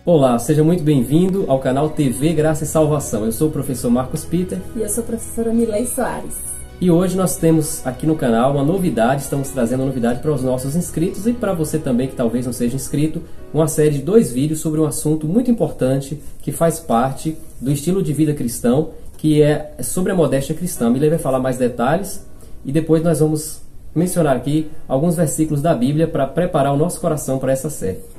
Olá, seja muito bem-vindo ao canal TV Graça e Salvação. Eu sou o professor Marcos Peter. E eu sou a professora Milei Soares. E hoje nós temos aqui no canal uma novidade, estamos trazendo uma novidade para os nossos inscritos e para você também que talvez não seja inscrito, uma série de 2 vídeos sobre um assunto muito importante que faz parte do estilo de vida cristão, que é sobre a modéstia cristã. Milei vai falar mais detalhes e depois nós vamos mencionar aqui alguns versículos da Bíblia para preparar o nosso coração para essa série.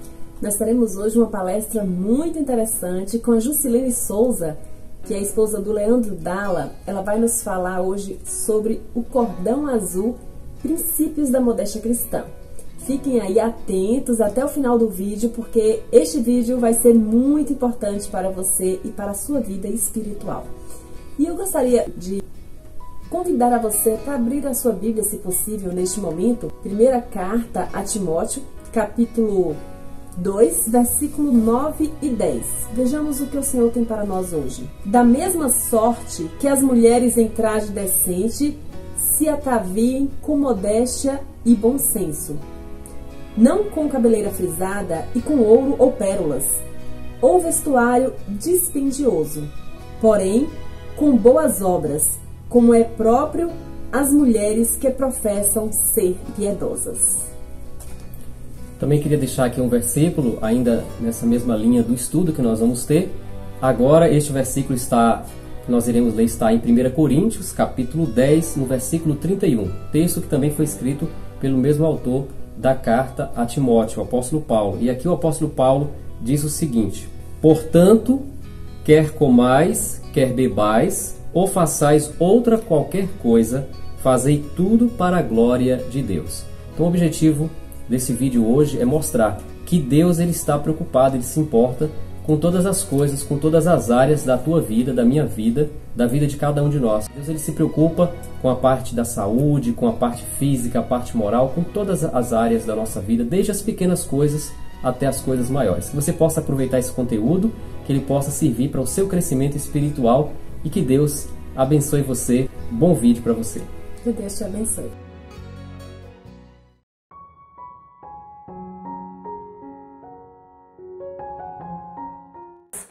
Nós teremos hoje uma palestra muito interessante com a Jusilene Souza, que é a esposa do Leandro Dalla. Ela vai nos falar hoje sobre o cordão azul, princípios da modéstia cristã. Fiquem aí atentos até o final do vídeo, porque este vídeo vai ser muito importante para você e para a sua vida espiritual. E eu gostaria de convidar a você para abrir a sua Bíblia, se possível, neste momento. Primeira carta a Timóteo, capítulo 2, versículo 9 e 10. Vejamos o que o Senhor tem para nós hoje. Da mesma sorte que as mulheres em traje decente se ataviem com modéstia e bom senso, não com cabeleira frisada e com ouro ou pérolas, ou vestuário dispendioso, porém com boas obras, como é próprio às mulheres que professam ser piedosas. Também queria deixar aqui um versículo, ainda nessa mesma linha do estudo que nós vamos ter. Agora, este versículo que nós iremos ler está em 1 Coríntios, capítulo 10, no versículo 31. Texto que também foi escrito pelo mesmo autor da carta a Timóteo, o apóstolo Paulo. E aqui o apóstolo Paulo diz o seguinte: portanto, quer comais, quer bebais, ou façais outra qualquer coisa, fazei tudo para a glória de Deus. Então o objetivo desse vídeo hoje é mostrar que Deus ele está preocupado, ele se importa com todas as coisas, com todas as áreas da tua vida, da minha vida, da vida de cada um de nós. Deus ele se preocupa com a parte da saúde, com a parte física, a parte moral, com todas as áreas da nossa vida, desde as pequenas coisas até as coisas maiores. Que você possa aproveitar esse conteúdo, que ele possa servir para o seu crescimento espiritual e que Deus abençoe você. Bom vídeo para você. Que Deus te abençoe.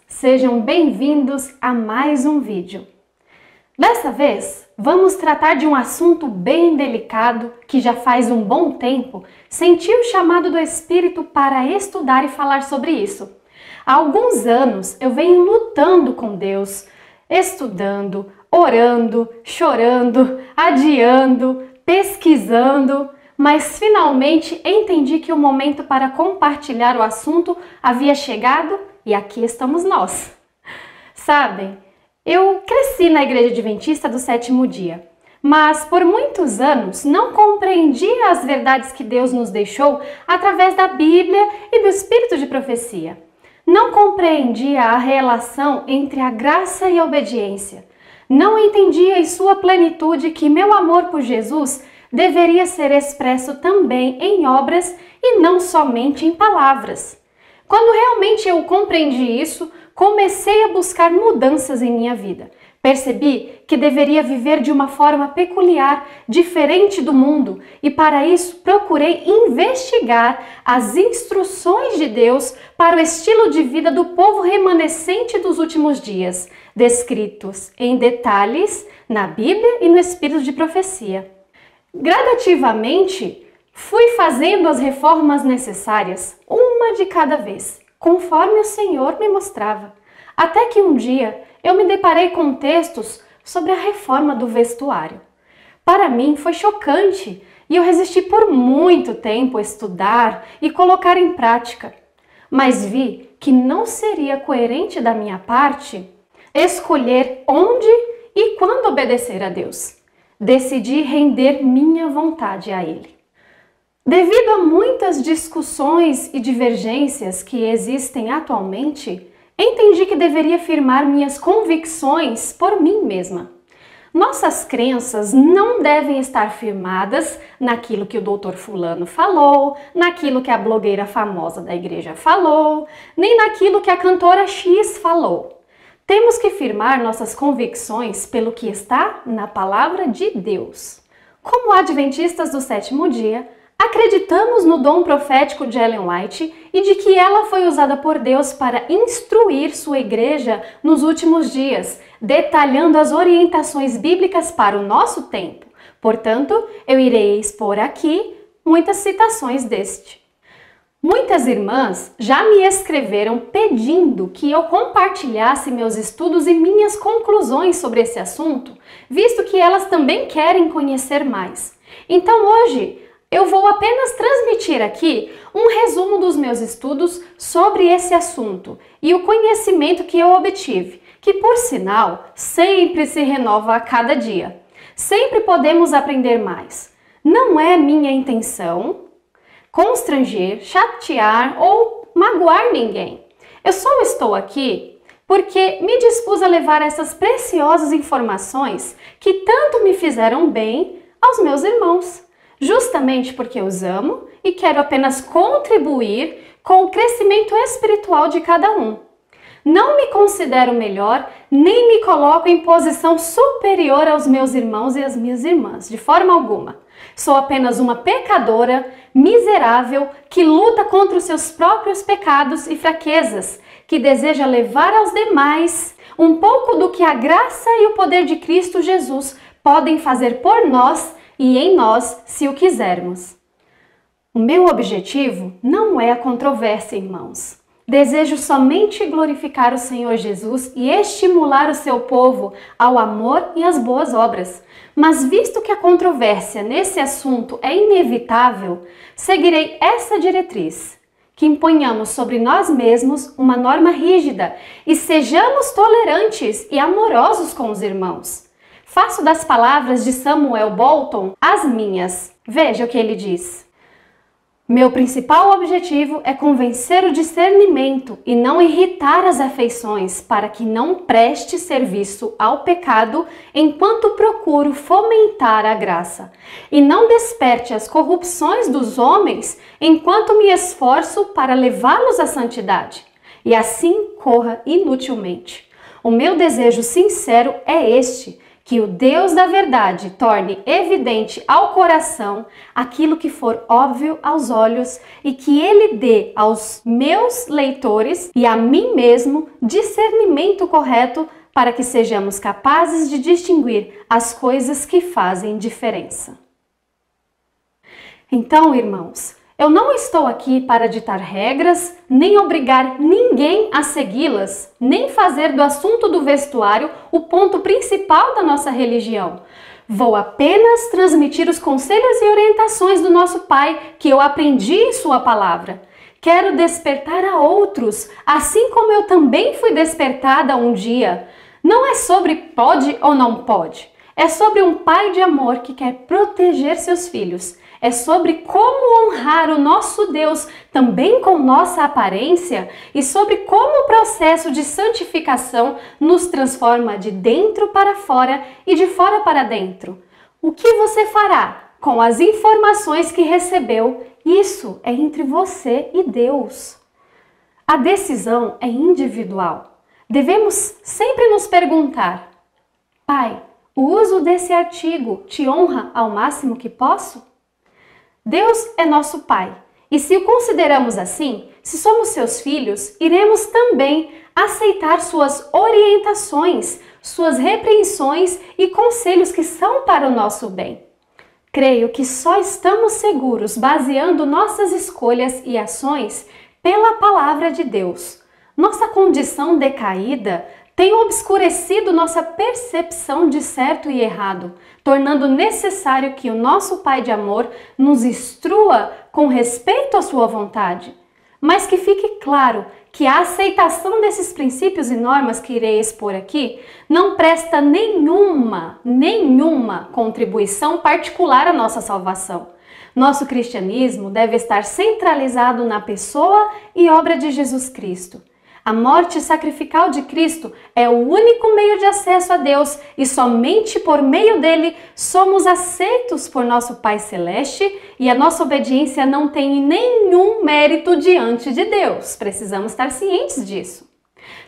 Sejam bem-vindos a mais um vídeo. Dessa vez, vamos tratar de um assunto bem delicado que já faz um bom tempo senti o chamado do Espírito para estudar e falar sobre isso. Há alguns anos eu venho lutando com Deus, estudando, orando, chorando, adiando, pesquisando, mas finalmente entendi que o momento para compartilhar o assunto havia chegado e aqui estamos nós. Sabem, eu cresci na Igreja Adventista do Sétimo Dia, mas por muitos anos não compreendia as verdades que Deus nos deixou através da Bíblia e do Espírito de profecia. Não compreendia a relação entre a graça e a obediência. Não entendia em sua plenitude que meu amor por Jesus deveria ser expresso também em obras e não somente em palavras. Quando realmente eu compreendi isso, comecei a buscar mudanças em minha vida. Percebi que deveria viver de uma forma peculiar, diferente do mundo, e para isso procurei investigar as instruções de Deus para o estilo de vida do povo remanescente dos últimos dias, descritos em detalhes na Bíblia e no Espírito de profecia. Gradativamente, fui fazendo as reformas necessárias, uma de cada vez, conforme o Senhor me mostrava. Até que um dia eu me deparei com textos sobre a reforma do vestuário. Para mim foi chocante e eu resisti por muito tempo a estudar e colocar em prática. Mas vi que não seria coerente da minha parte escolher onde e quando obedecer a Deus. Decidi render minha vontade a Ele. Devido a muitas discussões e divergências que existem atualmente, entendi que deveria firmar minhas convicções por mim mesma. Nossas crenças não devem estar firmadas naquilo que o doutor fulano falou, naquilo que a blogueira famosa da igreja falou, nem naquilo que a cantora X falou. Temos que firmar nossas convicções pelo que está na palavra de Deus. Como adventistas do sétimo dia, acreditamos no dom profético de Ellen White e de que ela foi usada por Deus para instruir sua igreja nos últimos dias, detalhando as orientações bíblicas para o nosso tempo. Portanto, eu irei expor aqui muitas citações deste. Muitas irmãs já me escreveram pedindo que eu compartilhasse meus estudos e minhas conclusões sobre esse assunto, visto que elas também querem conhecer mais. Então hoje eu vou apenas transmitir aqui um resumo dos meus estudos sobre esse assunto e o conhecimento que eu obtive, que por sinal sempre se renova a cada dia. Sempre podemos aprender mais. Não é minha intenção constranger, chatear ou magoar ninguém. Eu só estou aqui porque me dispus a levar essas preciosas informações que tanto me fizeram bem aos meus irmãos, justamente porque eu os amo e quero apenas contribuir com o crescimento espiritual de cada um. Não me considero melhor, nem me coloco em posição superior aos meus irmãos e às minhas irmãs, de forma alguma. Sou apenas uma pecadora, miserável, que luta contra os seus próprios pecados e fraquezas, que deseja levar aos demais um pouco do que a graça e o poder de Cristo Jesus podem fazer por nós e em nós, se o quisermos. O meu objetivo não é a controvérsia, irmãos. Desejo somente glorificar o Senhor Jesus e estimular o seu povo ao amor e às boas obras. Mas visto que a controvérsia nesse assunto é inevitável, seguirei essa diretriz: que imponhamos sobre nós mesmos uma norma rígida e sejamos tolerantes e amorosos com os irmãos. Faço das palavras de Samuel Bolton as minhas. Veja o que ele diz. Meu principal objetivo é convencer o discernimento e não irritar as afeições, para que não preste serviço ao pecado enquanto procuro fomentar a graça, e não desperte as corrupções dos homens enquanto me esforço para levá-los à santidade, e assim corra inutilmente. O meu desejo sincero é este: que o Deus da verdade torne evidente ao coração aquilo que for óbvio aos olhos e que Ele dê aos meus leitores e a mim mesmo discernimento correto para que sejamos capazes de distinguir as coisas que fazem diferença. Então, irmãos, eu não estou aqui para ditar regras, nem obrigar ninguém a segui-las, nem fazer do assunto do vestuário o ponto principal da nossa religião. Vou apenas transmitir os conselhos e orientações do nosso Pai que eu aprendi em Sua palavra. Quero despertar a outros, assim como eu também fui despertada um dia. Não é sobre pode ou não pode. É sobre um pai de amor que quer proteger seus filhos. É sobre como honrar o nosso Deus também com nossa aparência e sobre como o processo de santificação nos transforma de dentro para fora e de fora para dentro. O que você fará com as informações que recebeu? Isso é entre você e Deus. A decisão é individual. Devemos sempre nos perguntar: Pai, o uso desse artigo te honra ao máximo que posso? Deus é nosso Pai, e se o consideramos assim, se somos seus filhos, iremos também aceitar suas orientações, suas repreensões e conselhos que são para o nosso bem. Creio que só estamos seguros baseando nossas escolhas e ações pela palavra de Deus. Nossa condição decaída tem obscurecido nossa percepção de certo e errado, tornando necessário que o nosso Pai de amor nos instrua com respeito à sua vontade. Mas que fique claro que a aceitação desses princípios e normas que irei expor aqui não presta nenhuma contribuição particular à nossa salvação. Nosso cristianismo deve estar centralizado na pessoa e obra de Jesus Cristo. A morte sacrificial de Cristo é o único meio de acesso a Deus e somente por meio dele somos aceitos por nosso Pai Celeste e a nossa obediência não tem nenhum mérito diante de Deus. Precisamos estar cientes disso.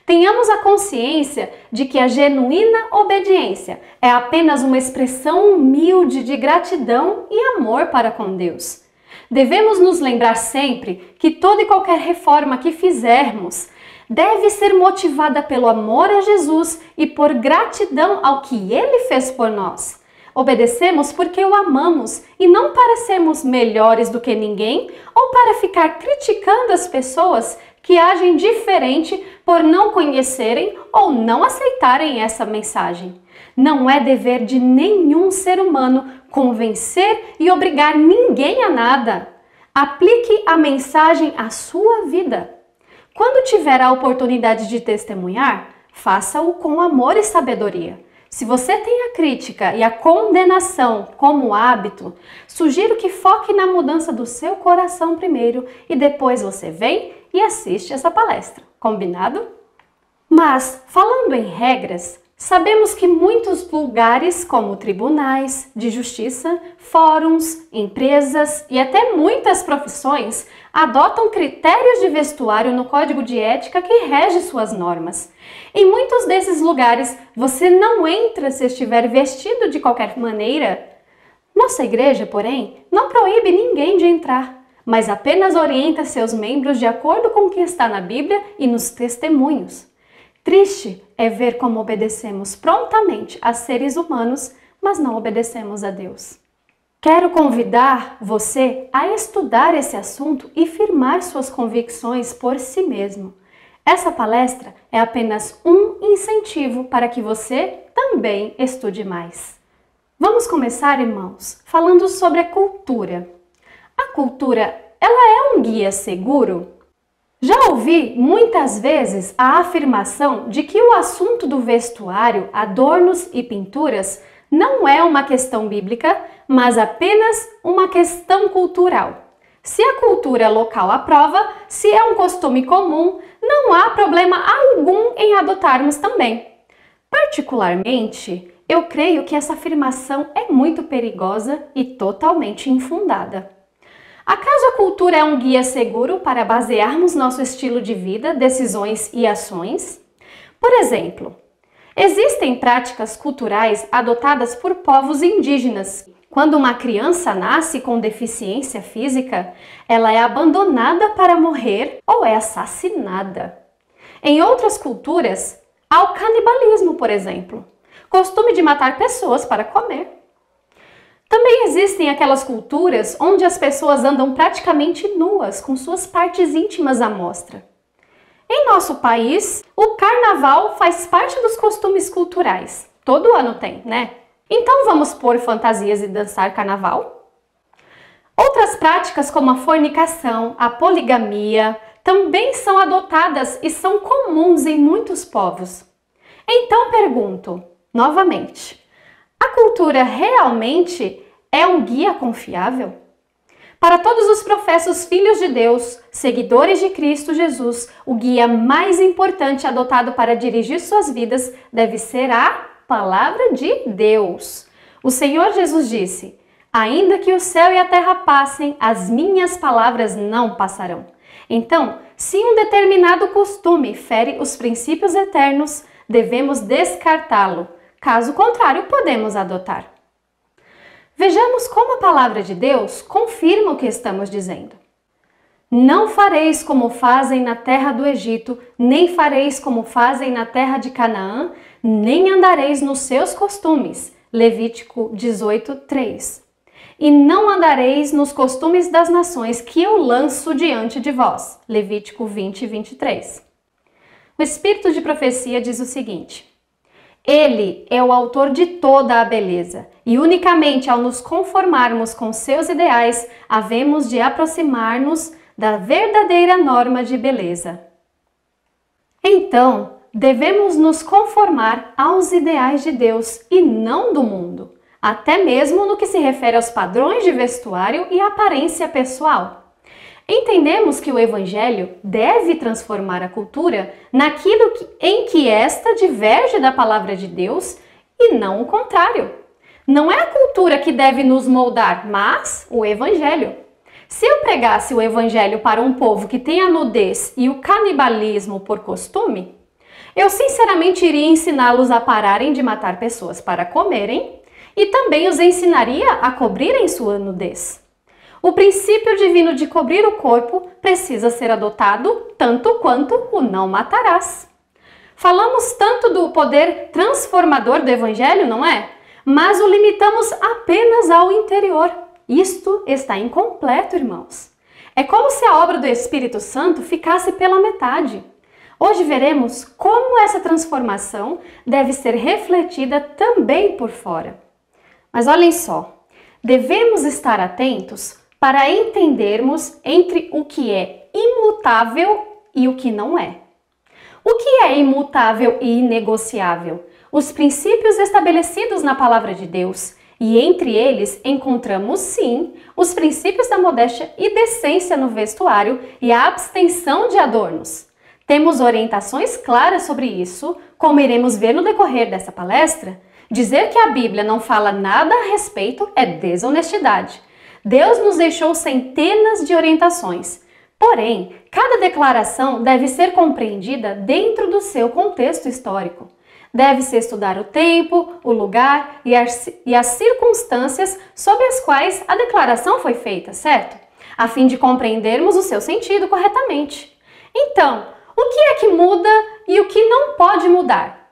Tenhamos a consciência de que a genuína obediência é apenas uma expressão humilde de gratidão e amor para com Deus. Devemos nos lembrar sempre que toda e qualquer reforma que fizermos deve ser motivada pelo amor a Jesus e por gratidão ao que Ele fez por nós. Obedecemos porque o amamos e não para sermos melhores do que ninguém ou para ficar criticando as pessoas que agem diferente por não conhecerem ou não aceitarem essa mensagem. Não é dever de nenhum ser humano convencer e obrigar ninguém a nada. Aplique a mensagem à sua vida. Quando tiver a oportunidade de testemunhar, faça-o com amor e sabedoria. Se você tem a crítica e a condenação como hábito, sugiro que foque na mudança do seu coração primeiro e depois você vem e assiste essa palestra. Combinado? Mas, falando em regras, sabemos que muitos lugares, como tribunais de justiça, fóruns, empresas e até muitas profissões, adotam critérios de vestuário no código de ética que rege suas normas. Em muitos desses lugares, você não entra se estiver vestido de qualquer maneira. Nossa igreja, porém, não proíbe ninguém de entrar, mas apenas orienta seus membros de acordo com o que está na Bíblia e nos testemunhos. Triste é ver como obedecemos prontamente a seres humanos, mas não obedecemos a Deus. Quero convidar você a estudar esse assunto e firmar suas convicções por si mesmo. Essa palestra é apenas um incentivo para que você também estude mais. Vamos começar, irmãos, falando sobre a cultura. A cultura, ela é um guia seguro? Já ouvi muitas vezes a afirmação de que o assunto do vestuário, adornos e pinturas não é uma questão bíblica, mas apenas uma questão cultural. Se a cultura local aprova, se é um costume comum, não há problema algum em adotarmos também. Particularmente, eu creio que essa afirmação é muito perigosa e totalmente infundada. Acaso a cultura é um guia seguro para basearmos nosso estilo de vida, decisões e ações? Por exemplo, existem práticas culturais adotadas por povos indígenas. Quando uma criança nasce com deficiência física, ela é abandonada para morrer ou é assassinada. Em outras culturas, há o canibalismo, por exemplo, costume de matar pessoas para comer. Também existem aquelas culturas onde as pessoas andam praticamente nuas, com suas partes íntimas à mostra. Em nosso país, o carnaval faz parte dos costumes culturais. Todo ano tem, né? Então vamos pôr fantasias e dançar carnaval? Outras práticas como a fornicação, a poligamia, também são adotadas e são comuns em muitos povos. Então pergunto, novamente, a cultura realmente é um guia confiável? Para todos os professos filhos de Deus, seguidores de Cristo Jesus, o guia mais importante adotado para dirigir suas vidas deve ser a Palavra de Deus. O Senhor Jesus disse: ainda que o céu e a terra passem, as minhas palavras não passarão. Então, se um determinado costume fere os princípios eternos, devemos descartá-lo. Caso contrário, podemos adotar. Vejamos como a palavra de Deus confirma o que estamos dizendo. Não fareis como fazem na terra do Egito, nem fareis como fazem na terra de Canaã, nem andareis nos seus costumes. Levítico 18:3. E não andareis nos costumes das nações que eu lanço diante de vós. Levítico 20:23. O Espírito de profecia diz o seguinte: Ele é o autor de toda a beleza, e unicamente ao nos conformarmos com seus ideais, havemos de aproximar-nos da verdadeira norma de beleza. Então, devemos nos conformar aos ideais de Deus e não do mundo, até mesmo no que se refere aos padrões de vestuário e aparência pessoal. Entendemos que o Evangelho deve transformar a cultura naquilo em que esta diverge da palavra de Deus e não o contrário. Não é a cultura que deve nos moldar, mas o Evangelho. Se eu pregasse o Evangelho para um povo que tem a nudez e o canibalismo por costume, eu sinceramente iria ensiná-los a pararem de matar pessoas para comerem e também os ensinaria a cobrirem sua nudez. o princípio divino de cobrir o corpo precisa ser adotado tanto quanto o não matarás. Falamos tanto do poder transformador do Evangelho, não é? Mas o limitamos apenas ao interior. Isto está incompleto, irmãos. É como se a obra do Espírito Santo ficasse pela metade. Hoje veremos como essa transformação deve ser refletida também por fora. Mas olhem só, devemos estar atentos para entendermos entre o que é imutável e o que não é. O que é imutável e inegociável? Os princípios estabelecidos na Palavra de Deus. E entre eles encontramos, sim, os princípios da modéstia e decência no vestuário e a abstenção de adornos. Temos orientações claras sobre isso, como iremos ver no decorrer dessa palestra. Dizer que a Bíblia não fala nada a respeito é desonestidade. Deus nos deixou centenas de orientações. Porém, cada declaração deve ser compreendida dentro do seu contexto histórico. Deve-se estudar o tempo, o lugar e as circunstâncias sob as quais a declaração foi feita, certo? A fim de compreendermos o seu sentido corretamente. Então, o que é que muda e o que não pode mudar?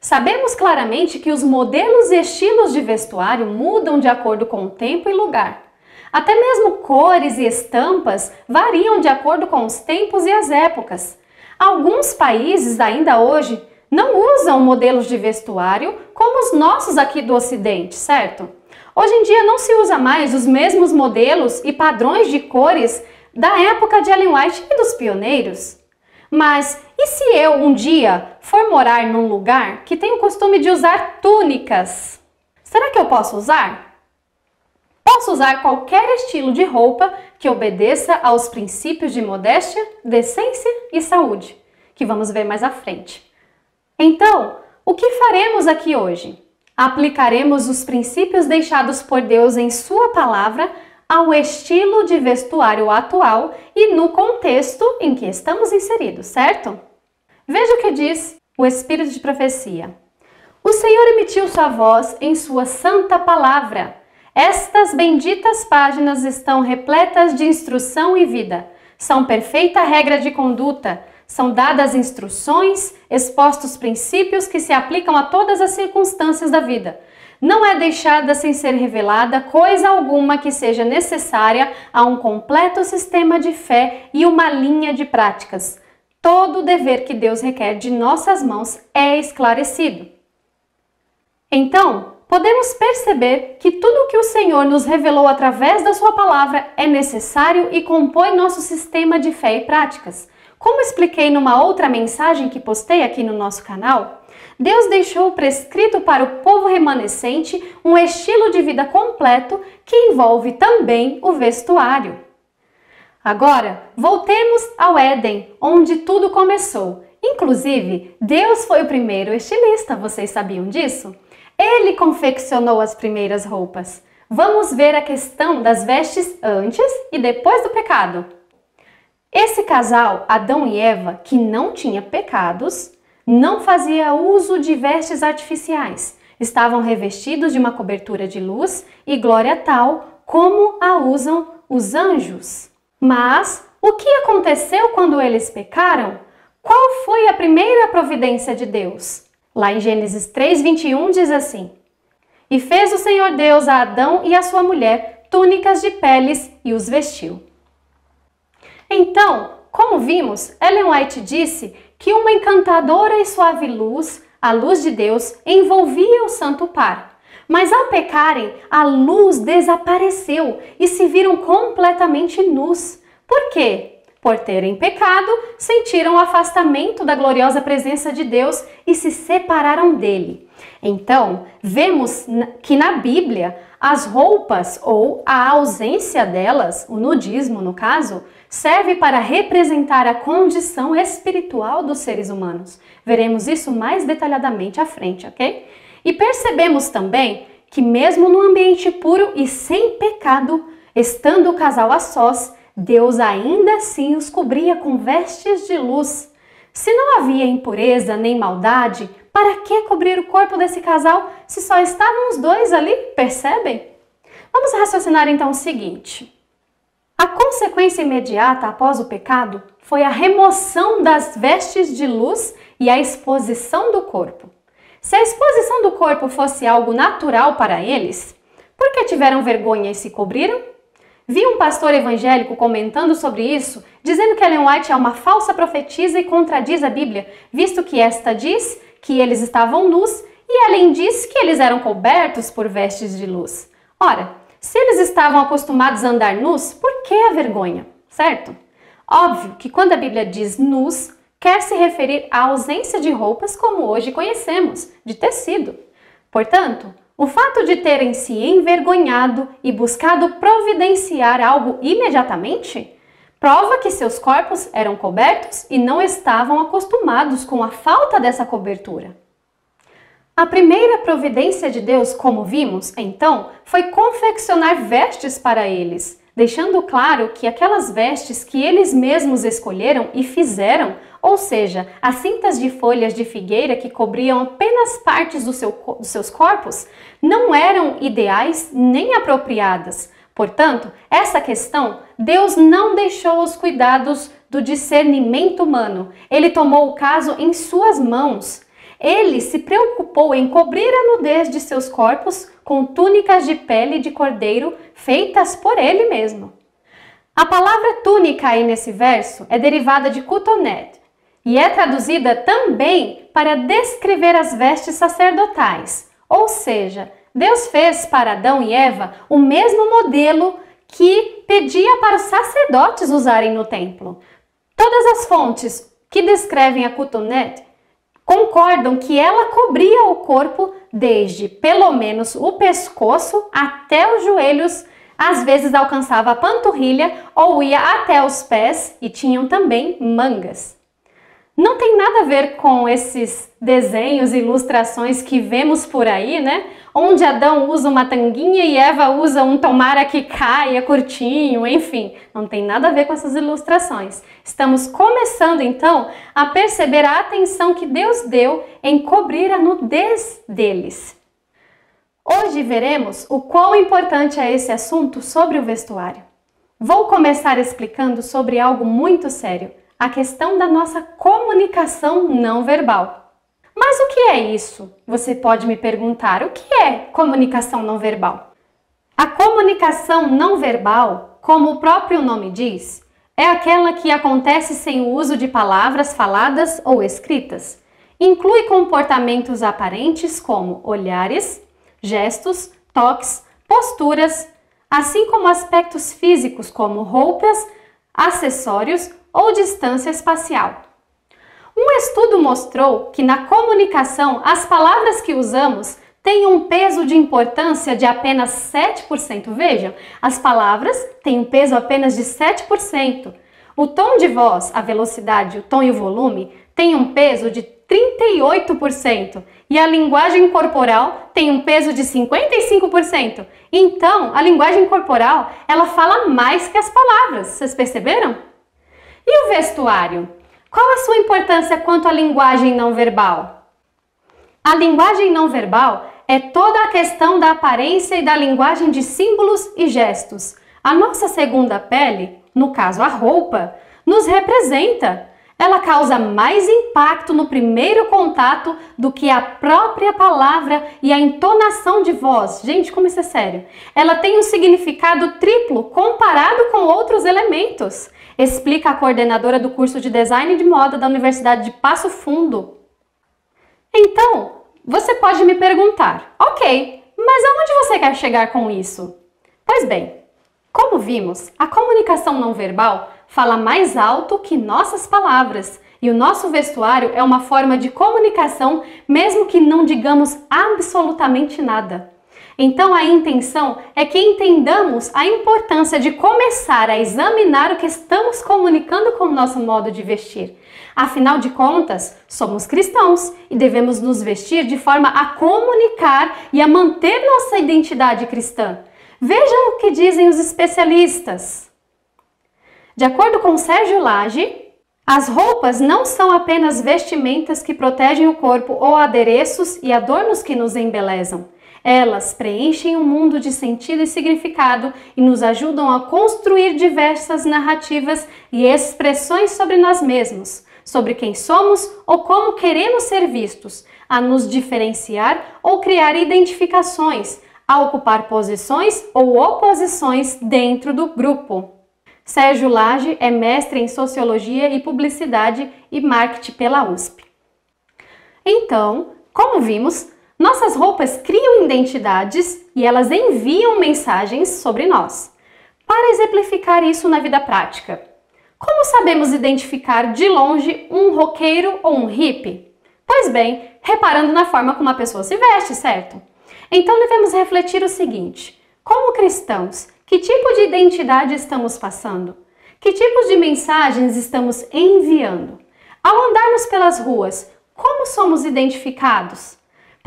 Sabemos claramente que os modelos e estilos de vestuário mudam de acordo com o tempo e lugar. Até mesmo cores e estampas variam de acordo com os tempos e as épocas. Alguns países ainda hoje não usam modelos de vestuário como os nossos aqui do Ocidente, certo? Hoje em dia não se usa mais os mesmos modelos e padrões de cores da época de Ellen White e dos pioneiros. Mas e se eu um dia for morar num lugar que tem o costume de usar túnicas? Será que eu posso usar? Posso usar qualquer estilo de roupa que obedeça aos princípios de modéstia, decência e saúde, que vamos ver mais à frente. Então, o que faremos aqui hoje? Aplicaremos os princípios deixados por Deus em Sua palavra ao estilo de vestuário atual e no contexto em que estamos inseridos, certo? Veja o que diz o Espírito de Profecia. O Senhor emitiu sua voz em sua santa palavra. Estas benditas páginas estão repletas de instrução e vida. São perfeita regra de conduta. São dadas instruções, expostos princípios que se aplicam a todas as circunstâncias da vida. Não é deixada sem ser revelada coisa alguma que seja necessária a um completo sistema de fé e uma linha de práticas. Todo o dever que Deus requer de nossas mãos é esclarecido. Então, podemos perceber que tudo o que o Senhor nos revelou através da sua palavra é necessário e compõe nosso sistema de fé e práticas. Como expliquei numa outra mensagem que postei aqui no nosso canal, Deus deixou prescrito para o povo remanescente um estilo de vida completo que envolve também o vestuário. Agora, voltemos ao Éden, onde tudo começou. Inclusive, Deus foi o primeiro estilista, vocês sabiam disso? Ele confeccionou as primeiras roupas. Vamos ver a questão das vestes antes e depois do pecado. Esse casal, Adão e Eva, que não tinha pecados, não fazia uso de vestes artificiais. Estavam revestidos de uma cobertura de luz e glória tal como a usam os anjos. Mas o que aconteceu quando eles pecaram? Qual foi a primeira providência de Deus? Lá em Gênesis 3:21 diz assim: E fez o Senhor Deus a Adão e a sua mulher túnicas de peles e os vestiu. Então, como vimos, Ellen White disse que uma encantadora e suave luz, a luz de Deus, envolvia o santo par. Mas ao pecarem, a luz desapareceu e se viram completamente nus. Por quê? Por terem pecado, sentiram o afastamento da gloriosa presença de Deus e se separaram dele. Então, vemos que na Bíblia, as roupas ou a ausência delas, o nudismo no caso, serve para representar a condição espiritual dos seres humanos. Veremos isso mais detalhadamente à frente, ok? E percebemos também que mesmo no ambiente puro e sem pecado, estando o casal a sós, Deus ainda assim os cobria com vestes de luz. Se não havia impureza nem maldade, para que cobrir o corpo desse casal se só estavam os dois ali, percebem? Vamos raciocinar então o seguinte. A consequência imediata após o pecado foi a remoção das vestes de luz e a exposição do corpo. Se a exposição do corpo fosse algo natural para eles, por que tiveram vergonha e se cobriram? Vi um pastor evangélico comentando sobre isso, dizendo que Ellen White é uma falsa profetisa e contradiz a Bíblia, visto que esta diz que eles estavam nus e Ellen diz que eles eram cobertos por vestes de luz. Ora, se eles estavam acostumados a andar nus, por que a vergonha, certo? Óbvio que quando a Bíblia diz nus, quer se referir à ausência de roupas como hoje conhecemos, de tecido. Portanto, o fato de terem se envergonhado e buscado providenciar algo imediatamente prova que seus corpos eram cobertos e não estavam acostumados com a falta dessa cobertura. A primeira providência de Deus, como vimos, então, foi confeccionar vestes para eles, deixando claro que aquelas vestes que eles mesmos escolheram e fizeram, ou seja, as cintas de folhas de figueira que cobriam apenas partes dos seus corpos, não eram ideais nem apropriadas. Portanto, essa questão, Deus não deixou os cuidados do discernimento humano. Ele tomou o caso em suas mãos. Ele se preocupou em cobrir a nudez de seus corpos com túnicas de pele de cordeiro feitas por ele mesmo. A palavra túnica aí nesse verso é derivada de cotonete e é traduzida também para descrever as vestes sacerdotais. Ou seja, Deus fez para Adão e Eva o mesmo modelo que pedia para os sacerdotes usarem no templo. Todas as fontes que descrevem a cotonete concordam que ela cobria o corpo desde pelo menos o pescoço até os joelhos, às vezes alcançava a panturrilha ou ia até os pés e tinham também mangas. Não tem nada a ver com esses desenhos e ilustrações que vemos por aí, né? Onde Adão usa uma tanguinha e Eva usa um tomara que caia curtinho, enfim. Não tem nada a ver com essas ilustrações. Estamos começando, então, a perceber a atenção que Deus deu em cobrir a nudez deles. Hoje veremos o quão importante é esse assunto sobre o vestuário. Vou começar explicando sobre algo muito sério. A questão da nossa comunicação não verbal. Mas o que é isso? Você pode me perguntar, o que é comunicação não verbal? A comunicação não verbal, como o próprio nome diz, é aquela que acontece sem o uso de palavras faladas ou escritas. Inclui comportamentos aparentes como olhares, gestos, toques, posturas, assim como aspectos físicos como roupas, acessórios ou distância espacial. Um estudo mostrou que na comunicação as palavras que usamos têm um peso de importância de apenas 7%. Vejam, as palavras têm um peso apenas de 7%. O tom de voz, a velocidade, o tom e o volume têm um peso de 38%. E a linguagem corporal tem um peso de 55%. Então, a linguagem corporal, ela fala mais que as palavras. Vocês perceberam? E o vestuário? Qual a sua importância quanto à linguagem não verbal? A linguagem não verbal é toda a questão da aparência e da linguagem de símbolos e gestos. A nossa segunda pele, no caso a roupa, nos representa. Ela causa mais impacto no primeiro contato do que a própria palavra e a entonação de voz. Gente, como isso é sério. Ela tem um significado triplo comparado com outros elementos. Explica a coordenadora do curso de Design de Moda da Universidade de Passo Fundo. Então, você pode me perguntar, ok, mas aonde você quer chegar com isso? Pois bem, como vimos, a comunicação não verbal fala mais alto que nossas palavras e o nosso vestuário é uma forma de comunicação mesmo que não digamos absolutamente nada. Então a intenção é que entendamos a importância de começar a examinar o que estamos comunicando com o nosso modo de vestir. Afinal de contas, somos cristãos e devemos nos vestir de forma a comunicar e a manter nossa identidade cristã. Vejam o que dizem os especialistas. De acordo com Sérgio Lage, as roupas não são apenas vestimentas que protegem o corpo ou adereços e adornos que nos embelezam. Elas preenchem o mundo de sentido e significado e nos ajudam a construir diversas narrativas e expressões sobre nós mesmos, sobre quem somos ou como queremos ser vistos, a nos diferenciar ou criar identificações, a ocupar posições ou oposições dentro do grupo. Sérgio Lage é mestre em Sociologia e Publicidade e Marketing pela USP. Então, como vimos, nossas roupas criam identidades e elas enviam mensagens sobre nós. Para exemplificar isso na vida prática, como sabemos identificar de longe um roqueiro ou um hippie? Pois bem, reparando na forma como a pessoa se veste, certo? Então devemos refletir o seguinte: como cristãos, que tipo de identidade estamos passando? Que tipos de mensagens estamos enviando? Ao andarmos pelas ruas, como somos identificados?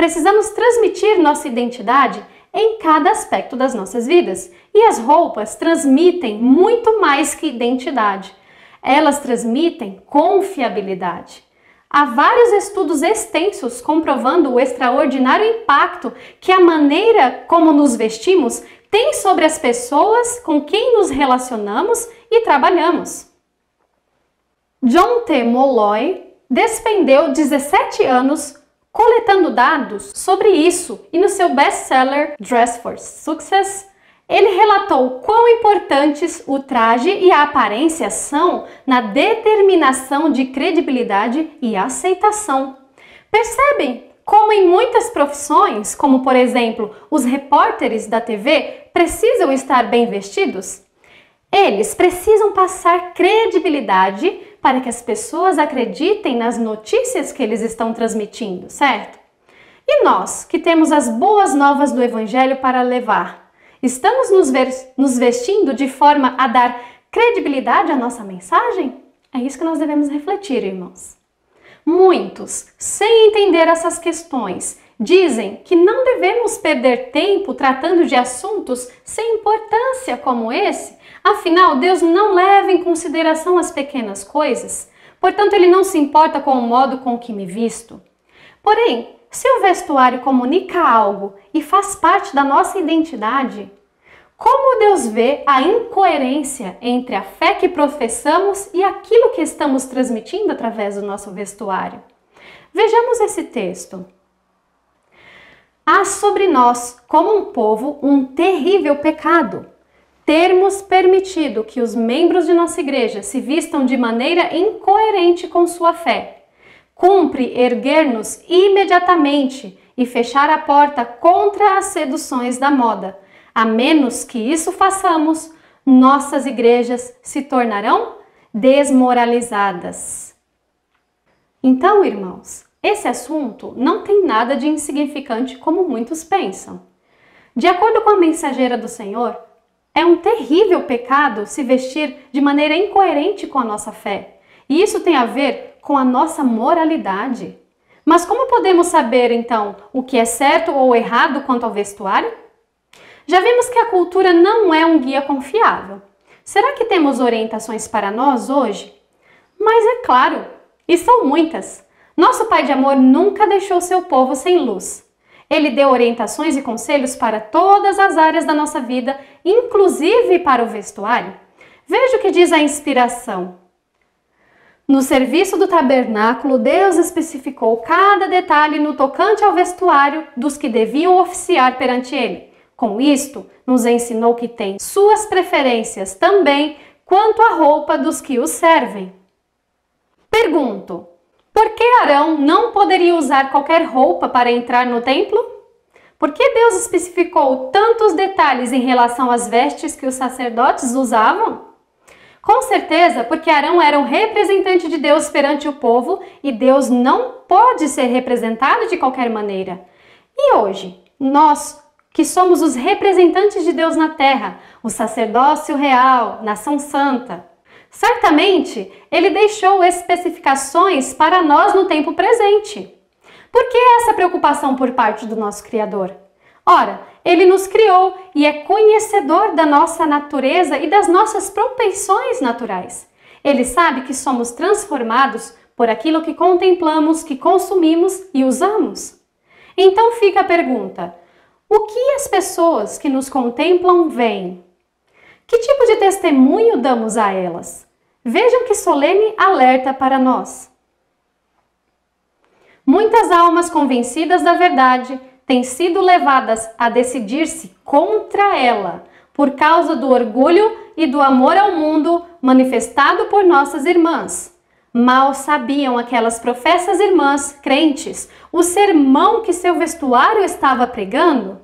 Precisamos transmitir nossa identidade em cada aspecto das nossas vidas. E as roupas transmitem muito mais que identidade. Elas transmitem confiabilidade. Há vários estudos extensos comprovando o extraordinário impacto que a maneira como nos vestimos tem sobre as pessoas com quem nos relacionamos e trabalhamos. John T. Molloy despendeu 17 anos coletando dados sobre isso e no seu best-seller Dress for Success, ele relatou quão importantes o traje e a aparência são na determinação de credibilidade e aceitação. Percebem como em muitas profissões, como por exemplo os repórteres da TV, precisam estar bem vestidos? Eles precisam passar credibilidade para que as pessoas acreditem nas notícias que eles estão transmitindo, certo? E nós, que temos as boas novas do Evangelho para levar, estamos nos vestindo de forma a dar credibilidade à nossa mensagem? É isso que nós devemos refletir, irmãos. Muitos, sem entender essas questões, dizem que não devemos perder tempo tratando de assuntos sem importância como esse. Afinal, Deus não leva em consideração as pequenas coisas, portanto, Ele não se importa com o modo com que me visto. Porém, se o vestuário comunica algo e faz parte da nossa identidade, como Deus vê a incoerência entre a fé que professamos e aquilo que estamos transmitindo através do nosso vestuário? Vejamos esse texto. Há sobre nós, como um povo, um terrível pecado. Termos permitido que os membros de nossa igreja se vistam de maneira incoerente com sua fé. Cumpre erguer-nos imediatamente e fechar a porta contra as seduções da moda. A menos que isso façamos, nossas igrejas se tornarão desmoralizadas. Então, irmãos, esse assunto não tem nada de insignificante como muitos pensam. De acordo com a mensageira do Senhor, é um terrível pecado se vestir de maneira incoerente com a nossa fé. E isso tem a ver com a nossa moralidade. Mas como podemos saber, então, o que é certo ou errado quanto ao vestuário? Já vimos que a cultura não é um guia confiável. Será que temos orientações para nós hoje? Mas é claro, e são muitas. Nosso Pai de amor nunca deixou seu povo sem luz. Ele deu orientações e conselhos para todas as áreas da nossa vida, inclusive para o vestuário. Veja o que diz a inspiração. No serviço do tabernáculo, Deus especificou cada detalhe no tocante ao vestuário dos que deviam oficiar perante ele. Com isto, nos ensinou que tem suas preferências também quanto à roupa dos que o servem. Pergunto: por que Arão não poderia usar qualquer roupa para entrar no templo? Por que Deus especificou tantos detalhes em relação às vestes que os sacerdotes usavam? Com certeza, porque Arão era um representante de Deus perante o povo e Deus não pode ser representado de qualquer maneira. E hoje, nós, que somos os representantes de Deus na terra, o sacerdócio real, nação santa, certamente, Ele deixou especificações para nós no tempo presente. Por que essa preocupação por parte do nosso Criador? Ora, Ele nos criou e é conhecedor da nossa natureza e das nossas propensões naturais. Ele sabe que somos transformados por aquilo que contemplamos, que consumimos e usamos. Então fica a pergunta: O que as pessoas que nos contemplam veem? Que tipo de testemunho damos a elas? Vejam que solene alerta para nós. Muitas almas convencidas da verdade têm sido levadas a decidir-se contra ela, por causa do orgulho e do amor ao mundo manifestado por nossas irmãs. Mal sabiam aquelas professas irmãs crentes o sermão que seu vestuário estava pregando.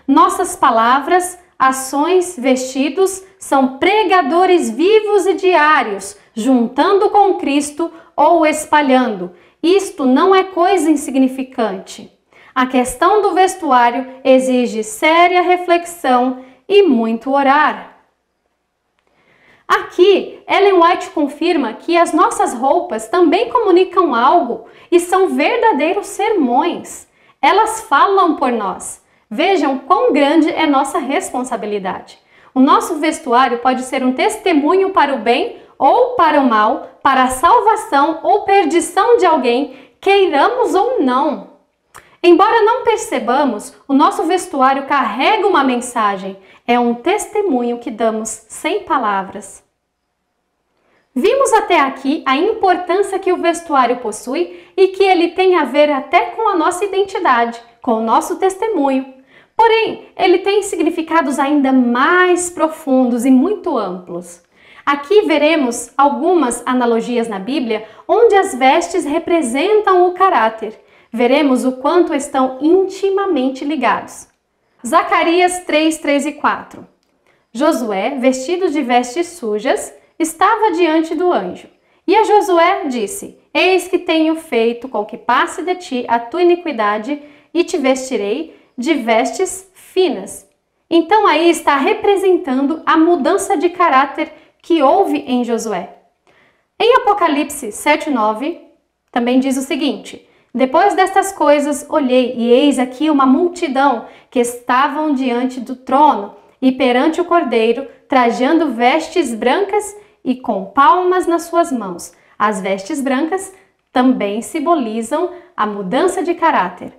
Nossas palavras, ações, vestidos são pregadores vivos e diários, juntando com Cristo ou espalhando. Isto não é coisa insignificante. A questão do vestuário exige séria reflexão e muito orar. Aqui, Ellen White confirma que as nossas roupas também comunicam algo e são verdadeiros sermões. Elas falam por nós. Vejam quão grande é nossa responsabilidade. O nosso vestuário pode ser um testemunho para o bem ou para o mal, para a salvação ou perdição de alguém, queiramos ou não. Embora não percebamos, o nosso vestuário carrega uma mensagem, é um testemunho que damos sem palavras. Vimos até aqui a importância que o vestuário possui e que ele tem a ver até com a nossa identidade, com o nosso testemunho. Porém, ele tem significados ainda mais profundos e muito amplos. Aqui veremos algumas analogias na Bíblia onde as vestes representam o caráter. Veremos o quanto estão intimamente ligados. Zacarias 3, 3 e 4. Josué, vestido de vestes sujas, estava diante do anjo. E a Josué disse: Eis que tenho feito com que passe de ti a tua iniquidade e te vestirei de vestes finas. Então aí está representando a mudança de caráter que houve em Josué. Em Apocalipse 7, 9, também diz o seguinte: Depois destas coisas olhei, e eis aqui uma multidão que estavam diante do trono e perante o Cordeiro, trajando vestes brancas e com palmas nas suas mãos. As vestes brancas também simbolizam a mudança de caráter.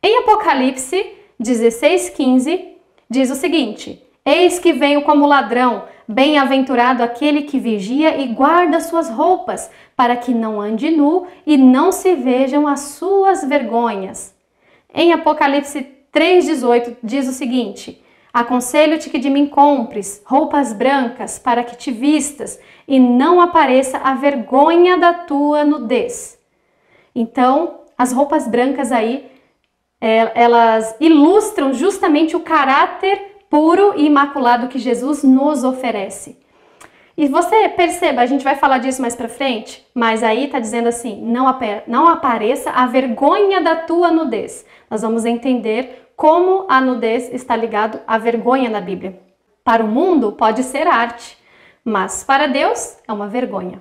Em Apocalipse 16, 15, diz o seguinte: Eis que venho como ladrão, bem-aventurado aquele que vigia e guarda suas roupas, para que não ande nu e não se vejam as suas vergonhas. Em Apocalipse 3,18 diz o seguinte: Aconselho-te que de mim compres roupas brancas para que te vistas e não apareça a vergonha da tua nudez. Então, as roupas brancas aí, elas ilustram justamente o caráter puro e imaculado que Jesus nos oferece. E você perceba, a gente vai falar disso mais pra frente, mas aí tá dizendo assim, não apareça a vergonha da tua nudez. Nós vamos entender como a nudez está ligado à vergonha na Bíblia. Para o mundo pode ser arte, mas para Deus é uma vergonha.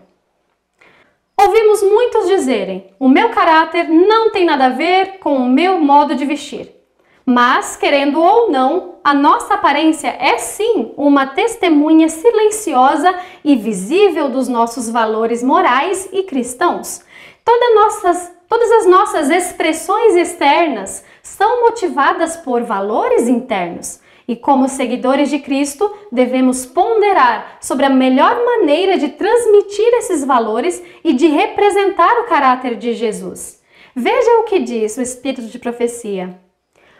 Ouvimos muitos dizerem: o meu caráter não tem nada a ver com o meu modo de vestir. Mas, querendo ou não, a nossa aparência é sim uma testemunha silenciosa e visível dos nossos valores morais e cristãos. Todas as nossas expressões externas são motivadas por valores internos. E como seguidores de Cristo, devemos ponderar sobre a melhor maneira de transmitir esses valores e de representar o caráter de Jesus. Veja o que diz o Espírito de Profecia.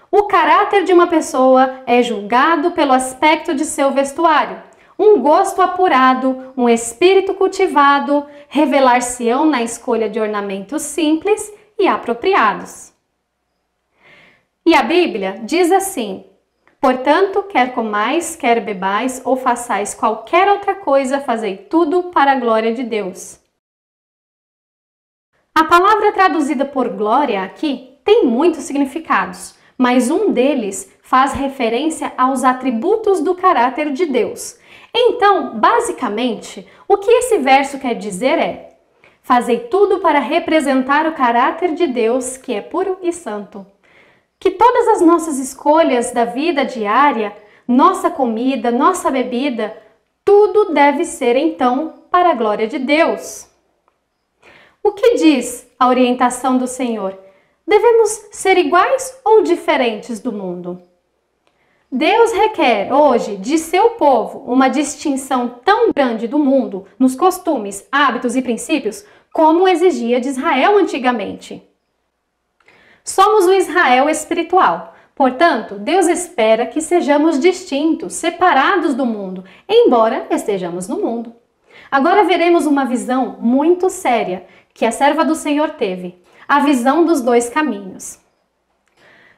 O caráter de uma pessoa é julgado pelo aspecto de seu vestuário. Um gosto apurado, um espírito cultivado, revelar-se-ão na escolha de ornamentos simples e apropriados. E a Bíblia diz assim: Portanto, quer comais, quer bebais, ou façais qualquer outra coisa, fazei tudo para a glória de Deus. A palavra traduzida por glória aqui tem muitos significados, mas um deles faz referência aos atributos do caráter de Deus. Então, basicamente, o que esse verso quer dizer é: fazei tudo para representar o caráter de Deus, que é puro e santo. Que todas as nossas escolhas da vida diária, nossa comida, nossa bebida, tudo deve ser então para a glória de Deus. O que diz a orientação do Senhor? Devemos ser iguais ou diferentes do mundo? Deus requer hoje de seu povo uma distinção tão grande do mundo nos costumes, hábitos e princípios como exigia de Israel antigamente. Somos o Israel espiritual. Portanto, Deus espera que sejamos distintos, separados do mundo, embora estejamos no mundo. Agora veremos uma visão muito séria que a serva do Senhor teve, a visão dos dois caminhos.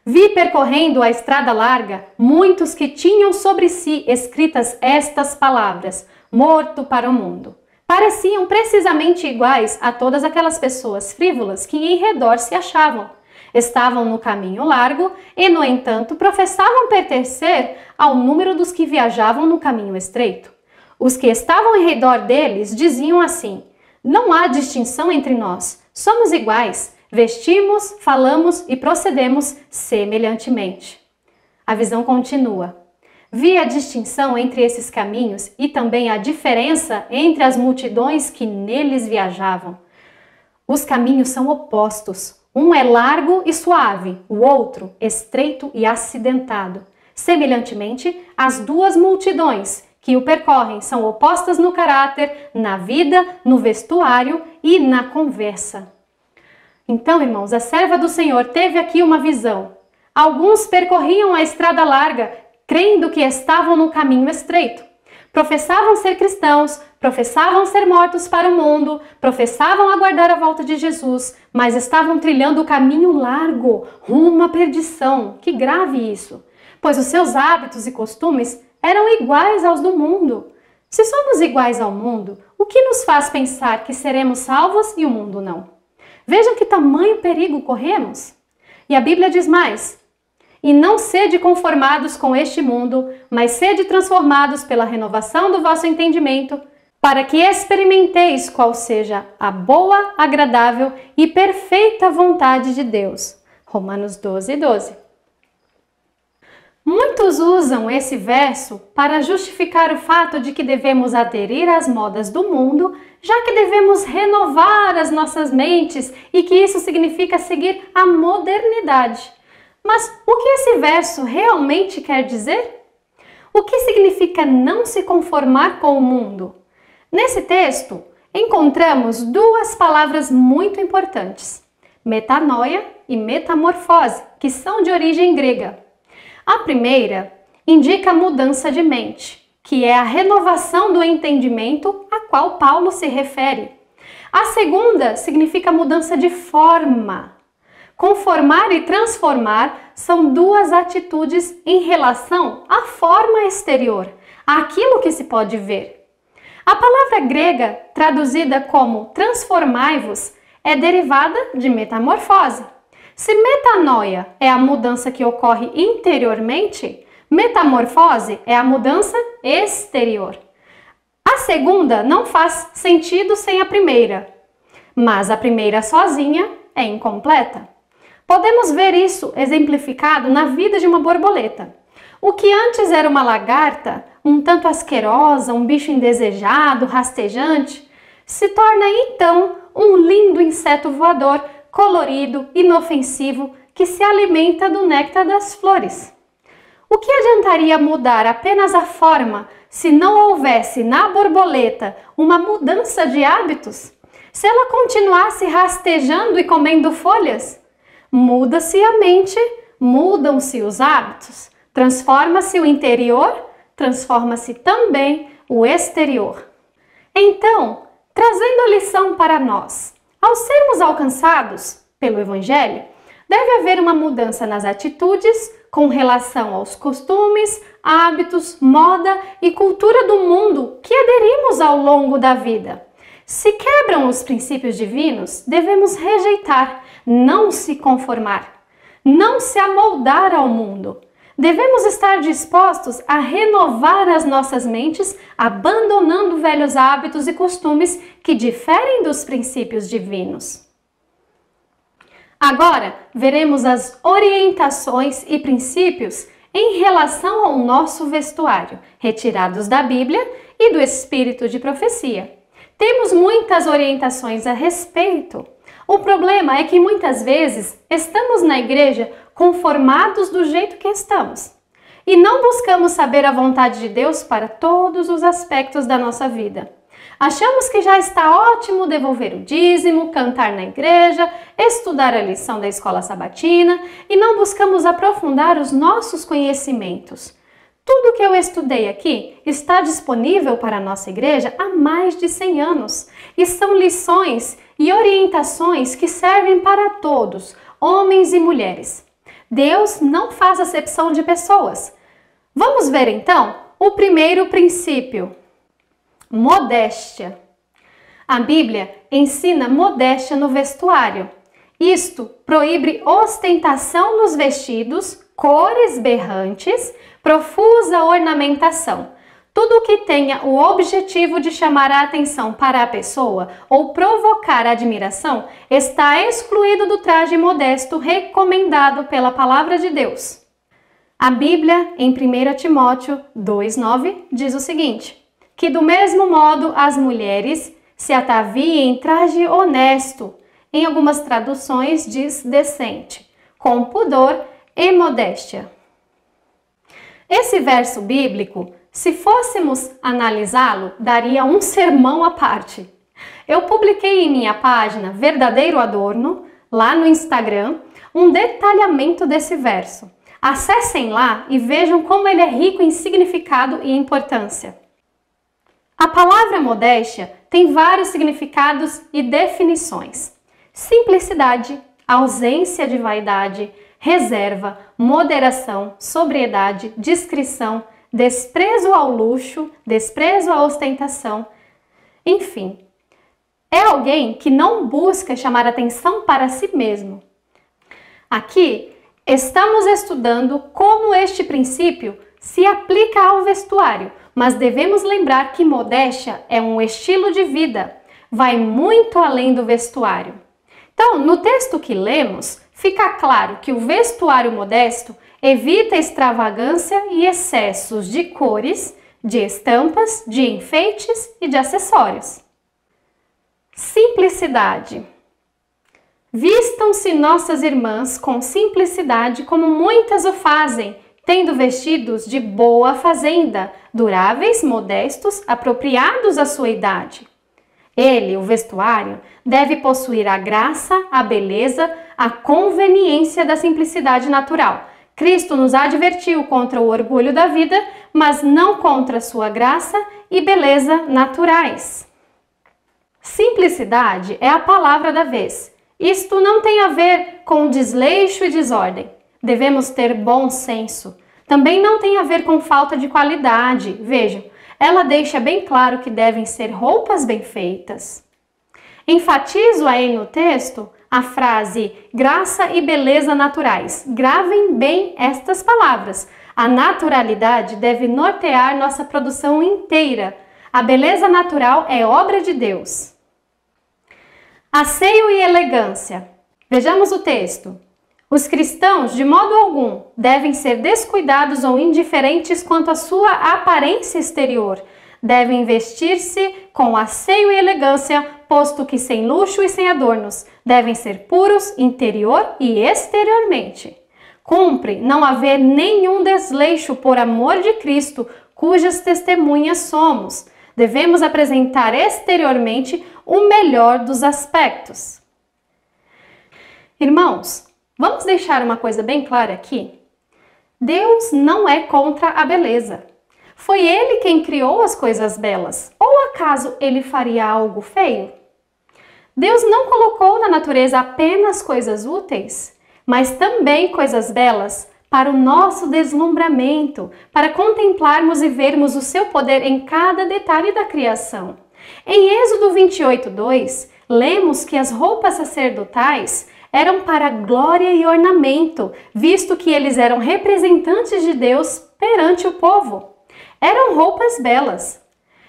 Vi percorrendo a estrada larga muitos que tinham sobre si escritas estas palavras: morto para o mundo. Pareciam precisamente iguais a todas aquelas pessoas frívolas que em redor se achavam. Estavam no caminho largo e, no entanto, professavam pertencer ao número dos que viajavam no caminho estreito. Os que estavam em redor deles diziam assim: não há distinção entre nós, somos iguais. Vestimos, falamos e procedemos semelhantemente. A visão continua. Vi a distinção entre esses caminhos e também a diferença entre as multidões que neles viajavam. Os caminhos são opostos. Um é largo e suave, o outro estreito e acidentado. Semelhantemente, as duas multidões que o percorrem são opostas no caráter, na vida, no vestuário e na conversa. Então, irmãos, a serva do Senhor teve aqui uma visão. Alguns percorriam a estrada larga, crendo que estavam no caminho estreito. Professavam ser cristãos, professavam ser mortos para o mundo, professavam aguardar a volta de Jesus, mas estavam trilhando o caminho largo, rumo à perdição. Que grave isso! Pois os seus hábitos e costumes eram iguais aos do mundo. Se somos iguais ao mundo, o que nos faz pensar que seremos salvos e o mundo não? Vejam que tamanho perigo corremos. E a Bíblia diz mais: e não sede conformados com este mundo, mas sede transformados pela renovação do vosso entendimento, para que experimenteis qual seja a boa, agradável e perfeita vontade de Deus. Romanos 12:12. Muitos usam esse verso para justificar o fato de que devemos aderir às modas do mundo, já que devemos renovar as nossas mentes e que isso significa seguir a modernidade. Mas o que esse verso realmente quer dizer? O que significa não se conformar com o mundo? Nesse texto, encontramos duas palavras muito importantes: metanoia e metamorfose, que são de origem grega. A primeira indica a mudança de mente, que é a renovação do entendimento a qual Paulo se refere. A segunda significa mudança de forma. Conformar e transformar são duas atitudes em relação à forma exterior, àquilo que se pode ver. A palavra grega, traduzida como transformai-vos, é derivada de metamorfose. Se metanoia é a mudança que ocorre interiormente, metamorfose é a mudança exterior. A segunda não faz sentido sem a primeira, mas a primeira sozinha é incompleta. Podemos ver isso exemplificado na vida de uma borboleta. O que antes era uma lagarta, um tanto asquerosa, um bicho indesejado, rastejante, se torna então um lindo inseto voador, colorido, inofensivo, que se alimenta do néctar das flores. O que adiantaria mudar apenas a forma se não houvesse na borboleta uma mudança de hábitos? Se ela continuasse rastejando e comendo folhas? Muda-se a mente, mudam-se os hábitos, transforma-se o interior, transforma-se também o exterior. Então, trazendo a lição para nós, ao sermos alcançados pelo Evangelho, deve haver uma mudança nas atitudes com relação aos costumes, hábitos, moda e cultura do mundo que aderimos ao longo da vida. Se quebram os princípios divinos, devemos rejeitar, não se conformar, não se amoldar ao mundo. Devemos estar dispostos a renovar as nossas mentes, abandonando velhos hábitos e costumes que diferem dos princípios divinos. Agora, veremos as orientações e princípios em relação ao nosso vestuário, retirados da Bíblia e do Espírito de Profecia. Temos muitas orientações a respeito. O problema é que muitas vezes estamos na igreja conformados do jeito que estamos. e não buscamos saber a vontade de Deus para todos os aspectos da nossa vida. Achamos que já está ótimo devolver o dízimo, cantar na igreja, estudar a lição da escola sabatina e não buscamos aprofundar os nossos conhecimentos. Tudo que eu estudei aqui está disponível para a nossa igreja há mais de 100 anos e são lições e orientações que servem para todos, homens e mulheres. Deus não faz acepção de pessoas. Vamos ver então o primeiro princípio. Modéstia. A Bíblia ensina modéstia no vestuário. Isto proíbe ostentação nos vestidos, cores berrantes, profusa ornamentação. Tudo que tenha o objetivo de chamar a atenção para a pessoa ou provocar admiração está excluído do traje modesto recomendado pela Palavra de Deus. A Bíblia, em 1 Timóteo 2,9, diz o seguinte: que do mesmo modo as mulheres se ataviem em traje honesto, em algumas traduções diz decente, com pudor e modéstia. Esse verso bíblico, se fôssemos analisá-lo, daria um sermão à parte. Eu publiquei em minha página Verdadeiro Adorno, lá no Instagram, um detalhamento desse verso. Acessem lá e vejam como ele é rico em significado e importância. A palavra modéstia tem vários significados e definições. Simplicidade, ausência de vaidade, reserva, moderação, sobriedade, discrição, desprezo ao luxo, desprezo à ostentação. Enfim, é alguém que não busca chamar atenção para si mesmo. Aqui, estamos estudando como este princípio se aplica ao vestuário, mas devemos lembrar que modéstia é um estilo de vida, vai muito além do vestuário. Então, no texto que lemos, fica claro que o vestuário modesto evita extravagância e excessos de cores, de estampas, de enfeites e de acessórios. Simplicidade. Vistam-se nossas irmãs com simplicidade como muitas o fazem, tendo vestidos de boa fazenda, duráveis, modestos, apropriados à sua idade. Ele, o vestuário, deve possuir a graça, a beleza, a conveniência da simplicidade natural. Cristo nos advertiu contra o orgulho da vida, mas não contra sua graça e beleza naturais. Simplicidade é a palavra da vez. Isto não tem a ver com desleixo e desordem. Devemos ter bom senso. Também não tem a ver com falta de qualidade. Vejam, ela deixa bem claro que devem ser roupas bem feitas. Enfatizo aí no texto a frase graça e beleza naturais. Gravem bem estas palavras. A naturalidade deve nortear nossa produção inteira. A beleza natural é obra de Deus. Asseio e elegância. Vejamos o texto. Os cristãos, de modo algum, devem ser descuidados ou indiferentes quanto à sua aparência exterior. Devem vestir-se com asseio e elegância, posto que sem luxo e sem adornos. Devem ser puros interior e exteriormente. Cumpre não haver nenhum desleixo por amor de Cristo, cujas testemunhas somos. Devemos apresentar exteriormente o melhor dos aspectos. Irmãos, vamos deixar uma coisa bem clara aqui. Deus não é contra a beleza. Foi Ele quem criou as coisas belas. Ou acaso Ele faria algo feio? Deus não colocou na natureza apenas coisas úteis, mas também coisas belas para o nosso deslumbramento, para contemplarmos e vermos o seu poder em cada detalhe da criação. Em Êxodo 28:2, lemos que as roupas sacerdotais eram para glória e ornamento, visto que eles eram representantes de Deus perante o povo. Eram roupas belas.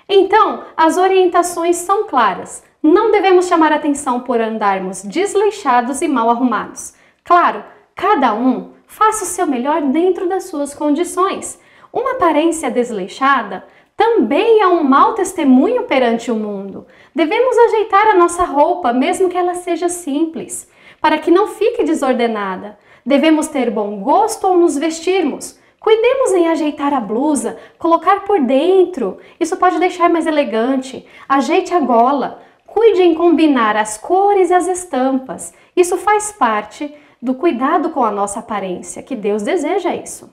Então, as orientações são claras. Não devemos chamar atenção por andarmos desleixados e mal arrumados. Claro, cada um faça o seu melhor dentro das suas condições. Uma aparência desleixada também é um mau testemunho perante o mundo. Devemos ajeitar a nossa roupa, mesmo que ela seja simples, para que não fique desordenada. Devemos ter bom gosto ao nos vestirmos, Cuidemos em ajeitar a blusa, colocar por dentro. Isso pode deixar mais elegante. Ajeite a gola. Cuide em combinar as cores e as estampas. Isso faz parte do cuidado com a nossa aparência, que Deus deseja isso.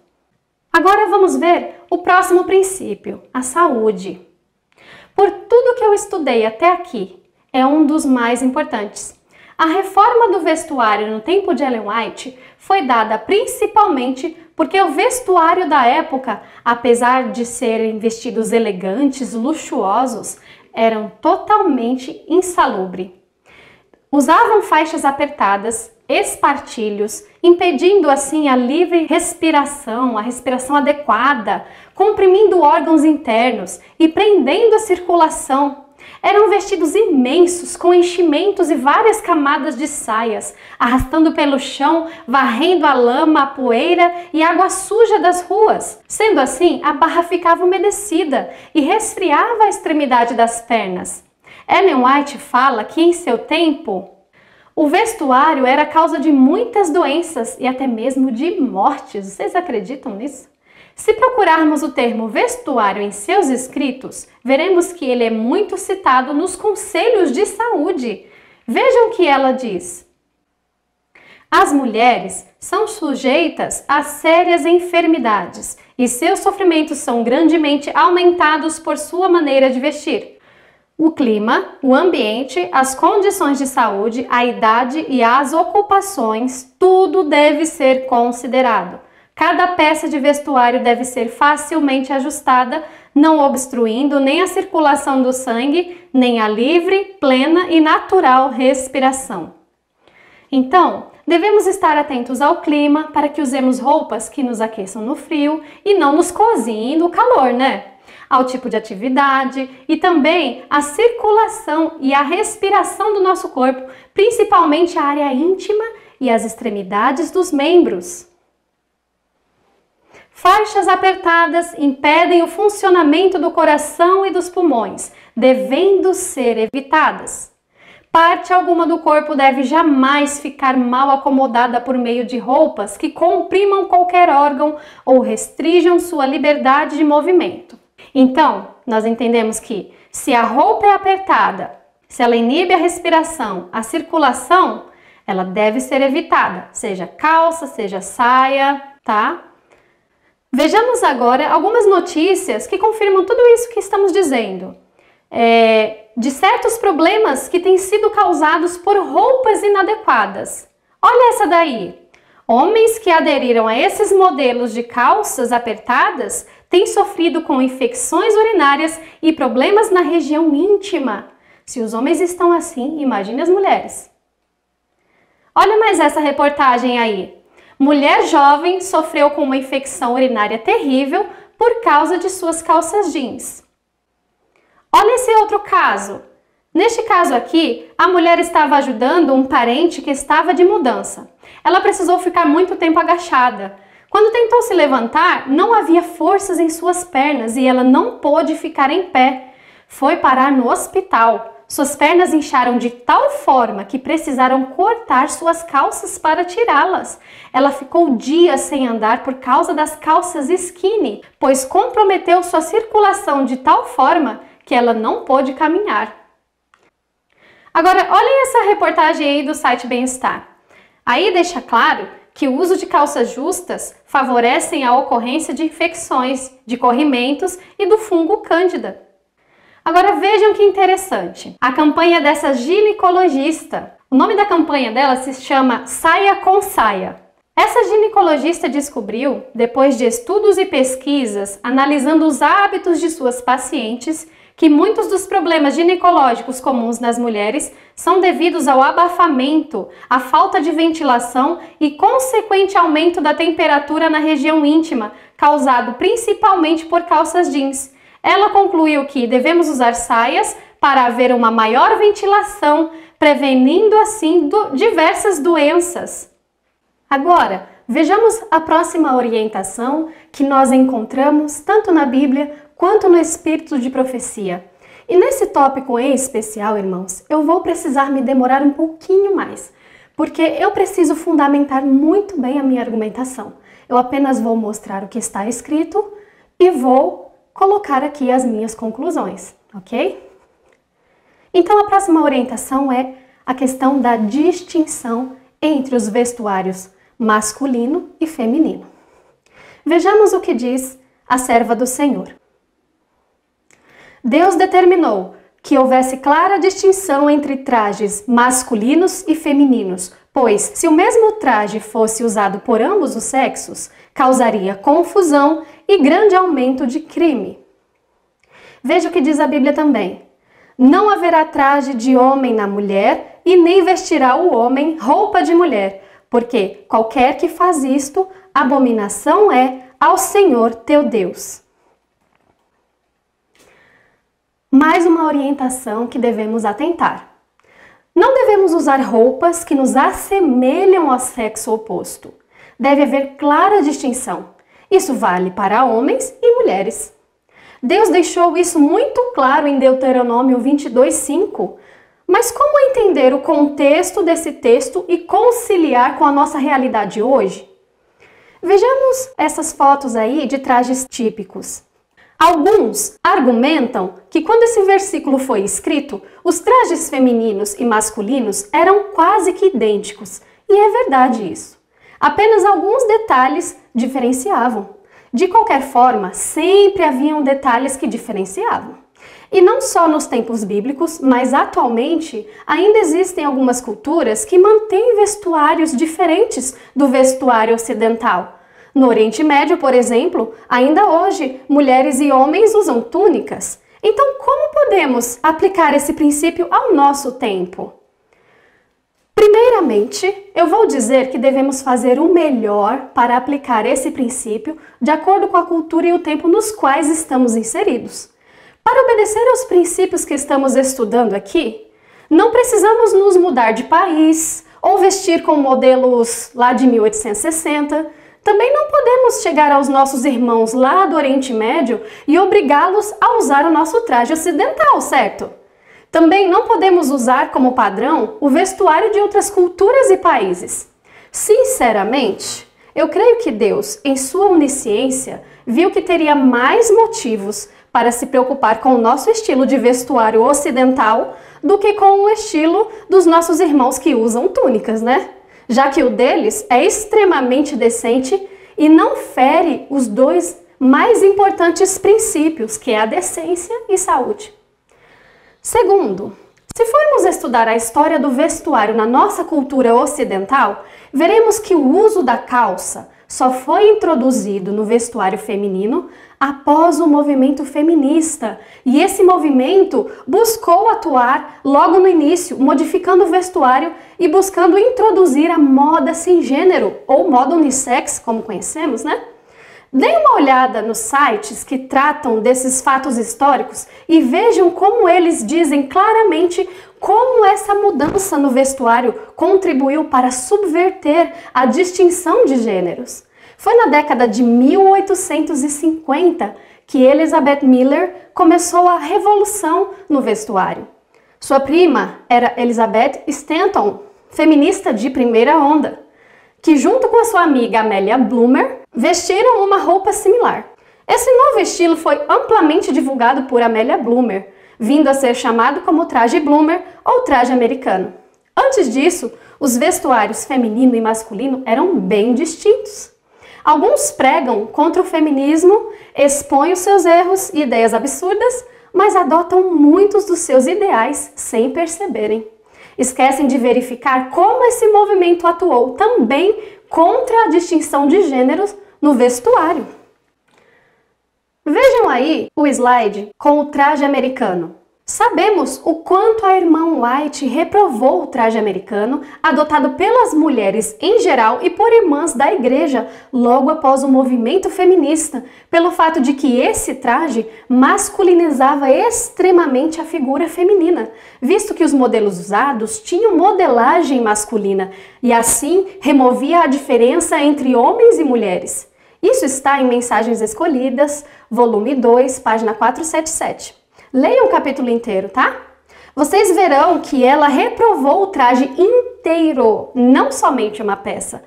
Agora vamos ver o próximo princípio, a saúde. Por tudo que eu estudei até aqui, é um dos mais importantes. A reforma do vestuário no tempo de Ellen White foi dada principalmente porque o vestuário da época, apesar de serem vestidos elegantes, luxuosos, eram totalmente insalubres. Usavam faixas apertadas, espartilhos, impedindo assim a livre respiração, a respiração adequada, comprimindo órgãos internos e prendendo a circulação. Eram vestidos imensos, com enchimentos e várias camadas de saias, arrastando pelo chão, varrendo a lama, a poeira e a água suja das ruas. Sendo assim, a barra ficava umedecida e resfriava a extremidade das pernas. Ellen White fala que em seu tempo, o vestuário era causa de muitas doenças e até mesmo de mortes. Vocês acreditam nisso? Se procurarmos o termo vestuário em seus escritos, veremos que ele é muito citado nos conselhos de saúde. Vejam o que ela diz. As mulheres são sujeitas a sérias enfermidades e seus sofrimentos são grandemente aumentados por sua maneira de vestir. O clima, o ambiente, as condições de saúde, a idade e as ocupações, tudo deve ser considerado. Cada peça de vestuário deve ser facilmente ajustada, não obstruindo nem a circulação do sangue, nem a livre, plena e natural respiração. Então, devemos estar atentos ao clima para que usemos roupas que nos aqueçam no frio e não nos cozinhem no calor, né? Ao tipo de atividade e também a circulação e a respiração do nosso corpo, principalmente a área íntima e as extremidades dos membros. Faixas apertadas impedem o funcionamento do coração e dos pulmões, devendo ser evitadas. Parte alguma do corpo deve jamais ficar mal acomodada por meio de roupas que comprimam qualquer órgão ou restringam sua liberdade de movimento. Então, nós entendemos que se a roupa é apertada, se ela inibe a respiração, a circulação, ela deve ser evitada, seja calça, seja saia, tá? Vejamos agora algumas notícias que confirmam tudo isso que estamos dizendo. De certos problemas que têm sido causados por roupas inadequadas. Olha essa daí. Homens que aderiram a esses modelos de calças apertadas têm sofrido com infecções urinárias e problemas na região íntima. Se os homens estão assim, imagine as mulheres. Olha mais essa reportagem aí. Mulher jovem sofreu com uma infecção urinária terrível por causa de suas calças jeans. Olha esse outro caso. Neste caso aqui, a mulher estava ajudando um parente que estava de mudança. Ela precisou ficar muito tempo agachada. Quando tentou se levantar, não havia forças em suas pernas e ela não pôde ficar em pé. Foi parar no hospital. Suas pernas incharam de tal forma que precisaram cortar suas calças para tirá-las. Ela ficou dias sem andar por causa das calças skinny, pois comprometeu sua circulação de tal forma que ela não pôde caminhar. Agora, olhem essa reportagem aí do site Bem-Estar. Aí deixa claro que o uso de calças justas favorecem a ocorrência de infecções, de corrimentos e do fungo cândida. Agora vejam que interessante, a campanha dessa ginecologista. O nome da campanha dela se chama Saia com Saia. Essa ginecologista descobriu, depois de estudos e pesquisas, analisando os hábitos de suas pacientes, que muitos dos problemas ginecológicos comuns nas mulheres são devidos ao abafamento, à falta de ventilação e consequente aumento da temperatura na região íntima, causado principalmente por calças jeans. Ela concluiu que devemos usar saias para haver uma maior ventilação, prevenindo assim diversas doenças. Agora, vejamos a próxima orientação que nós encontramos tanto na Bíblia quanto no espírito de profecia. E nesse tópico em especial, irmãos, eu vou precisar me demorar um pouquinho mais, porque eu preciso fundamentar muito bem a minha argumentação. Eu apenas vou mostrar o que está escrito e vou colocar aqui as minhas conclusões, ok? Então, a próxima orientação é a questão da distinção entre os vestuários masculino e feminino. Vejamos o que diz a serva do Senhor. Deus determinou que houvesse clara distinção entre trajes masculinos e femininos, pois, se o mesmo traje fosse usado por ambos os sexos, causaria confusão e grande aumento de crime. Veja o que diz a Bíblia também. Não haverá traje de homem na mulher e nem vestirá o homem roupa de mulher, porque qualquer que faz isto, abominação é ao Senhor teu Deus. Mais uma orientação que devemos atentar. Não devemos usar roupas que nos assemelham ao sexo oposto. Deve haver clara distinção. Isso vale para homens e mulheres. Deus deixou isso muito claro em Deuteronômio 22:5. Mas como entender o contexto desse texto e conciliar com a nossa realidade hoje? Vejamos essas fotos aí de trajes típicos. Alguns argumentam que quando esse versículo foi escrito, os trajes femininos e masculinos eram quase que idênticos. E é verdade isso. Apenas alguns detalhes diferenciavam. De qualquer forma, sempre haviam detalhes que diferenciavam. E não só nos tempos bíblicos, mas atualmente ainda existem algumas culturas que mantêm vestuários diferentes do vestuário ocidental. No Oriente Médio, por exemplo, ainda hoje, mulheres e homens usam túnicas. Então, como podemos aplicar esse princípio ao nosso tempo? Primeiramente, eu vou dizer que devemos fazer o melhor para aplicar esse princípio de acordo com a cultura e o tempo nos quais estamos inseridos. Para obedecer aos princípios que estamos estudando aqui, não precisamos nos mudar de país ou vestir com modelos lá de 1860. Também não podemos chegar aos nossos irmãos lá do Oriente Médio e obrigá-los a usar o nosso traje ocidental, certo? Também não podemos usar como padrão o vestuário de outras culturas e países. Sinceramente, eu creio que Deus, em sua onisciência, viu que teria mais motivos para se preocupar com o nosso estilo de vestuário ocidental do que com o estilo dos nossos irmãos que usam túnicas, né? Já que o deles é extremamente decente e não fere os dois mais importantes princípios, que é a decência e saúde. Segundo, se formos estudar a história do vestuário na nossa cultura ocidental, veremos que o uso da calça só foi introduzido no vestuário feminino após o movimento feminista. E esse movimento buscou atuar logo no início, modificando o vestuário e buscando introduzir a moda sem gênero, ou moda unissex, como conhecemos, né? Deem uma olhada nos sites que tratam desses fatos históricos e vejam como eles dizem claramente como essa mudança no vestuário contribuiu para subverter a distinção de gêneros. Foi na década de 1850 que Elizabeth Miller começou a revolução no vestuário. Sua prima era Elizabeth Stanton, feminista de primeira onda, que junto com a sua amiga Amélia Bloomer vestiram uma roupa similar. Esse novo estilo foi amplamente divulgado por Amélia Bloomer, vindo a ser chamado como traje Bloomer ou traje americano. Antes disso, os vestuários feminino e masculino eram bem distintos. Alguns pregam contra o feminismo, expõem os seus erros e ideias absurdas, mas adotam muitos dos seus ideais sem perceberem. Esquecem de verificar como esse movimento atuou também contra a distinção de gêneros no vestuário. Vejam aí o slide com o traje americano. Sabemos o quanto a irmã White reprovou o traje americano adotado pelas mulheres em geral e por irmãs da igreja logo após o movimento feminista, pelo fato de que esse traje masculinizava extremamente a figura feminina, visto que os modelos usados tinham modelagem masculina e assim removia a diferença entre homens e mulheres. Isso está em Mensagens Escolhidas, volume 2, página 477. Leiam o capítulo inteiro, tá? Vocês verão que ela reprovou o traje inteiro, não somente uma peça.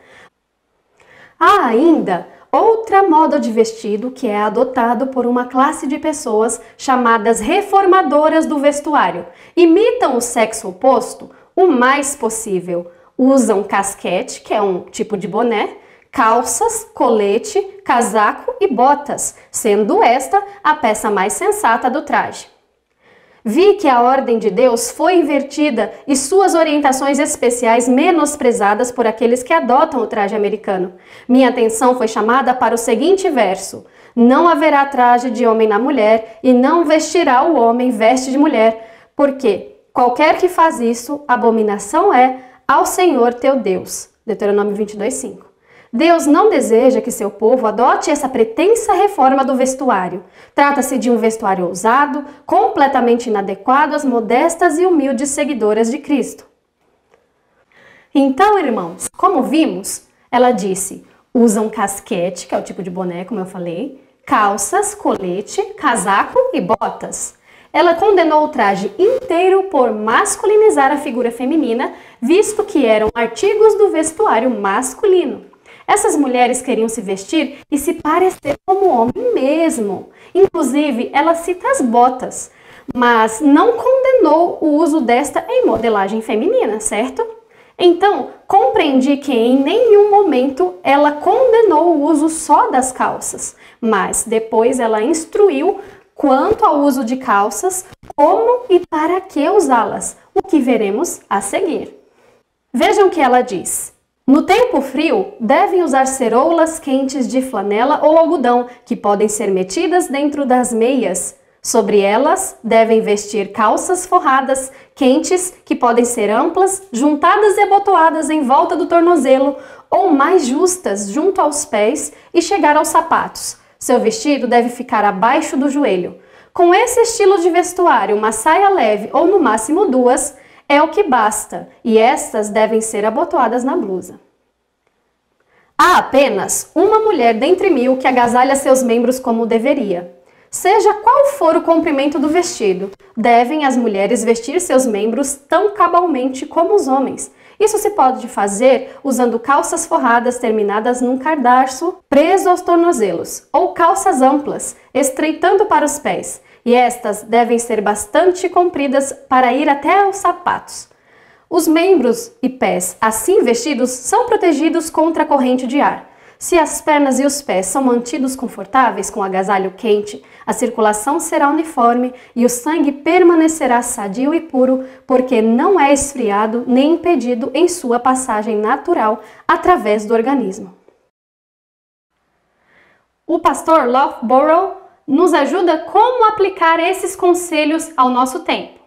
Há ainda outra moda de vestido que é adotado por uma classe de pessoas chamadas reformadoras do vestuário. Imitam o sexo oposto o mais possível. Usam casquete, que é um tipo de boné, calças, colete, casaco e botas, sendo esta a peça mais sensata do traje. Vi que a ordem de Deus foi invertida e suas orientações especiais menosprezadas por aqueles que adotam o traje americano. Minha atenção foi chamada para o seguinte verso: não haverá traje de homem na mulher e não vestirá o homem veste de mulher, porque qualquer que faz isso, abominação é ao Senhor teu Deus. Deuteronômio 22:5. Deus não deseja que seu povo adote essa pretensa reforma do vestuário. Trata-se de um vestuário ousado, completamente inadequado às modestas e humildes seguidoras de Cristo. Então, irmãos, como vimos, ela disse, usam casquete, que é o tipo de boné, como eu falei, calças, colete, casaco e botas. Ela condenou o traje inteiro por masculinizar a figura feminina, visto que eram artigos do vestuário masculino. Essas mulheres queriam se vestir e se parecer como homem mesmo. Inclusive, ela cita as botas, mas não condenou o uso desta em modelagem feminina, certo? Então, compreendi que em nenhum momento ela condenou o uso só das calças, mas depois ela instruiu quanto ao uso de calças, como e para que usá-las, o que veremos a seguir. Vejam o que ela diz. No tempo frio, devem usar ceroulas quentes de flanela ou algodão, que podem ser metidas dentro das meias. Sobre elas, devem vestir calças forradas, quentes, que podem ser amplas, juntadas e abotoadas em volta do tornozelo, ou mais justas junto aos pés e chegar aos sapatos. Seu vestido deve ficar abaixo do joelho. Com esse estilo de vestuário, uma saia leve ou no máximo duas, é o que basta, e estas devem ser abotoadas na blusa. Há apenas uma mulher dentre 1000 que agasalha seus membros como deveria. Seja qual for o comprimento do vestido, devem as mulheres vestir seus membros tão cabalmente como os homens. Isso se pode fazer usando calças forradas terminadas num cadarço preso aos tornozelos, ou calças amplas, estreitando para os pés, e estas devem ser bastante compridas para ir até os sapatos. Os membros e pés assim vestidos são protegidos contra a corrente de ar. Se as pernas e os pés são mantidos confortáveis com agasalho quente, a circulação será uniforme e o sangue permanecerá sadio e puro, porque não é esfriado nem impedido em sua passagem natural através do organismo. O pastor Loughborough nos ajuda como aplicar esses conselhos ao nosso tempo.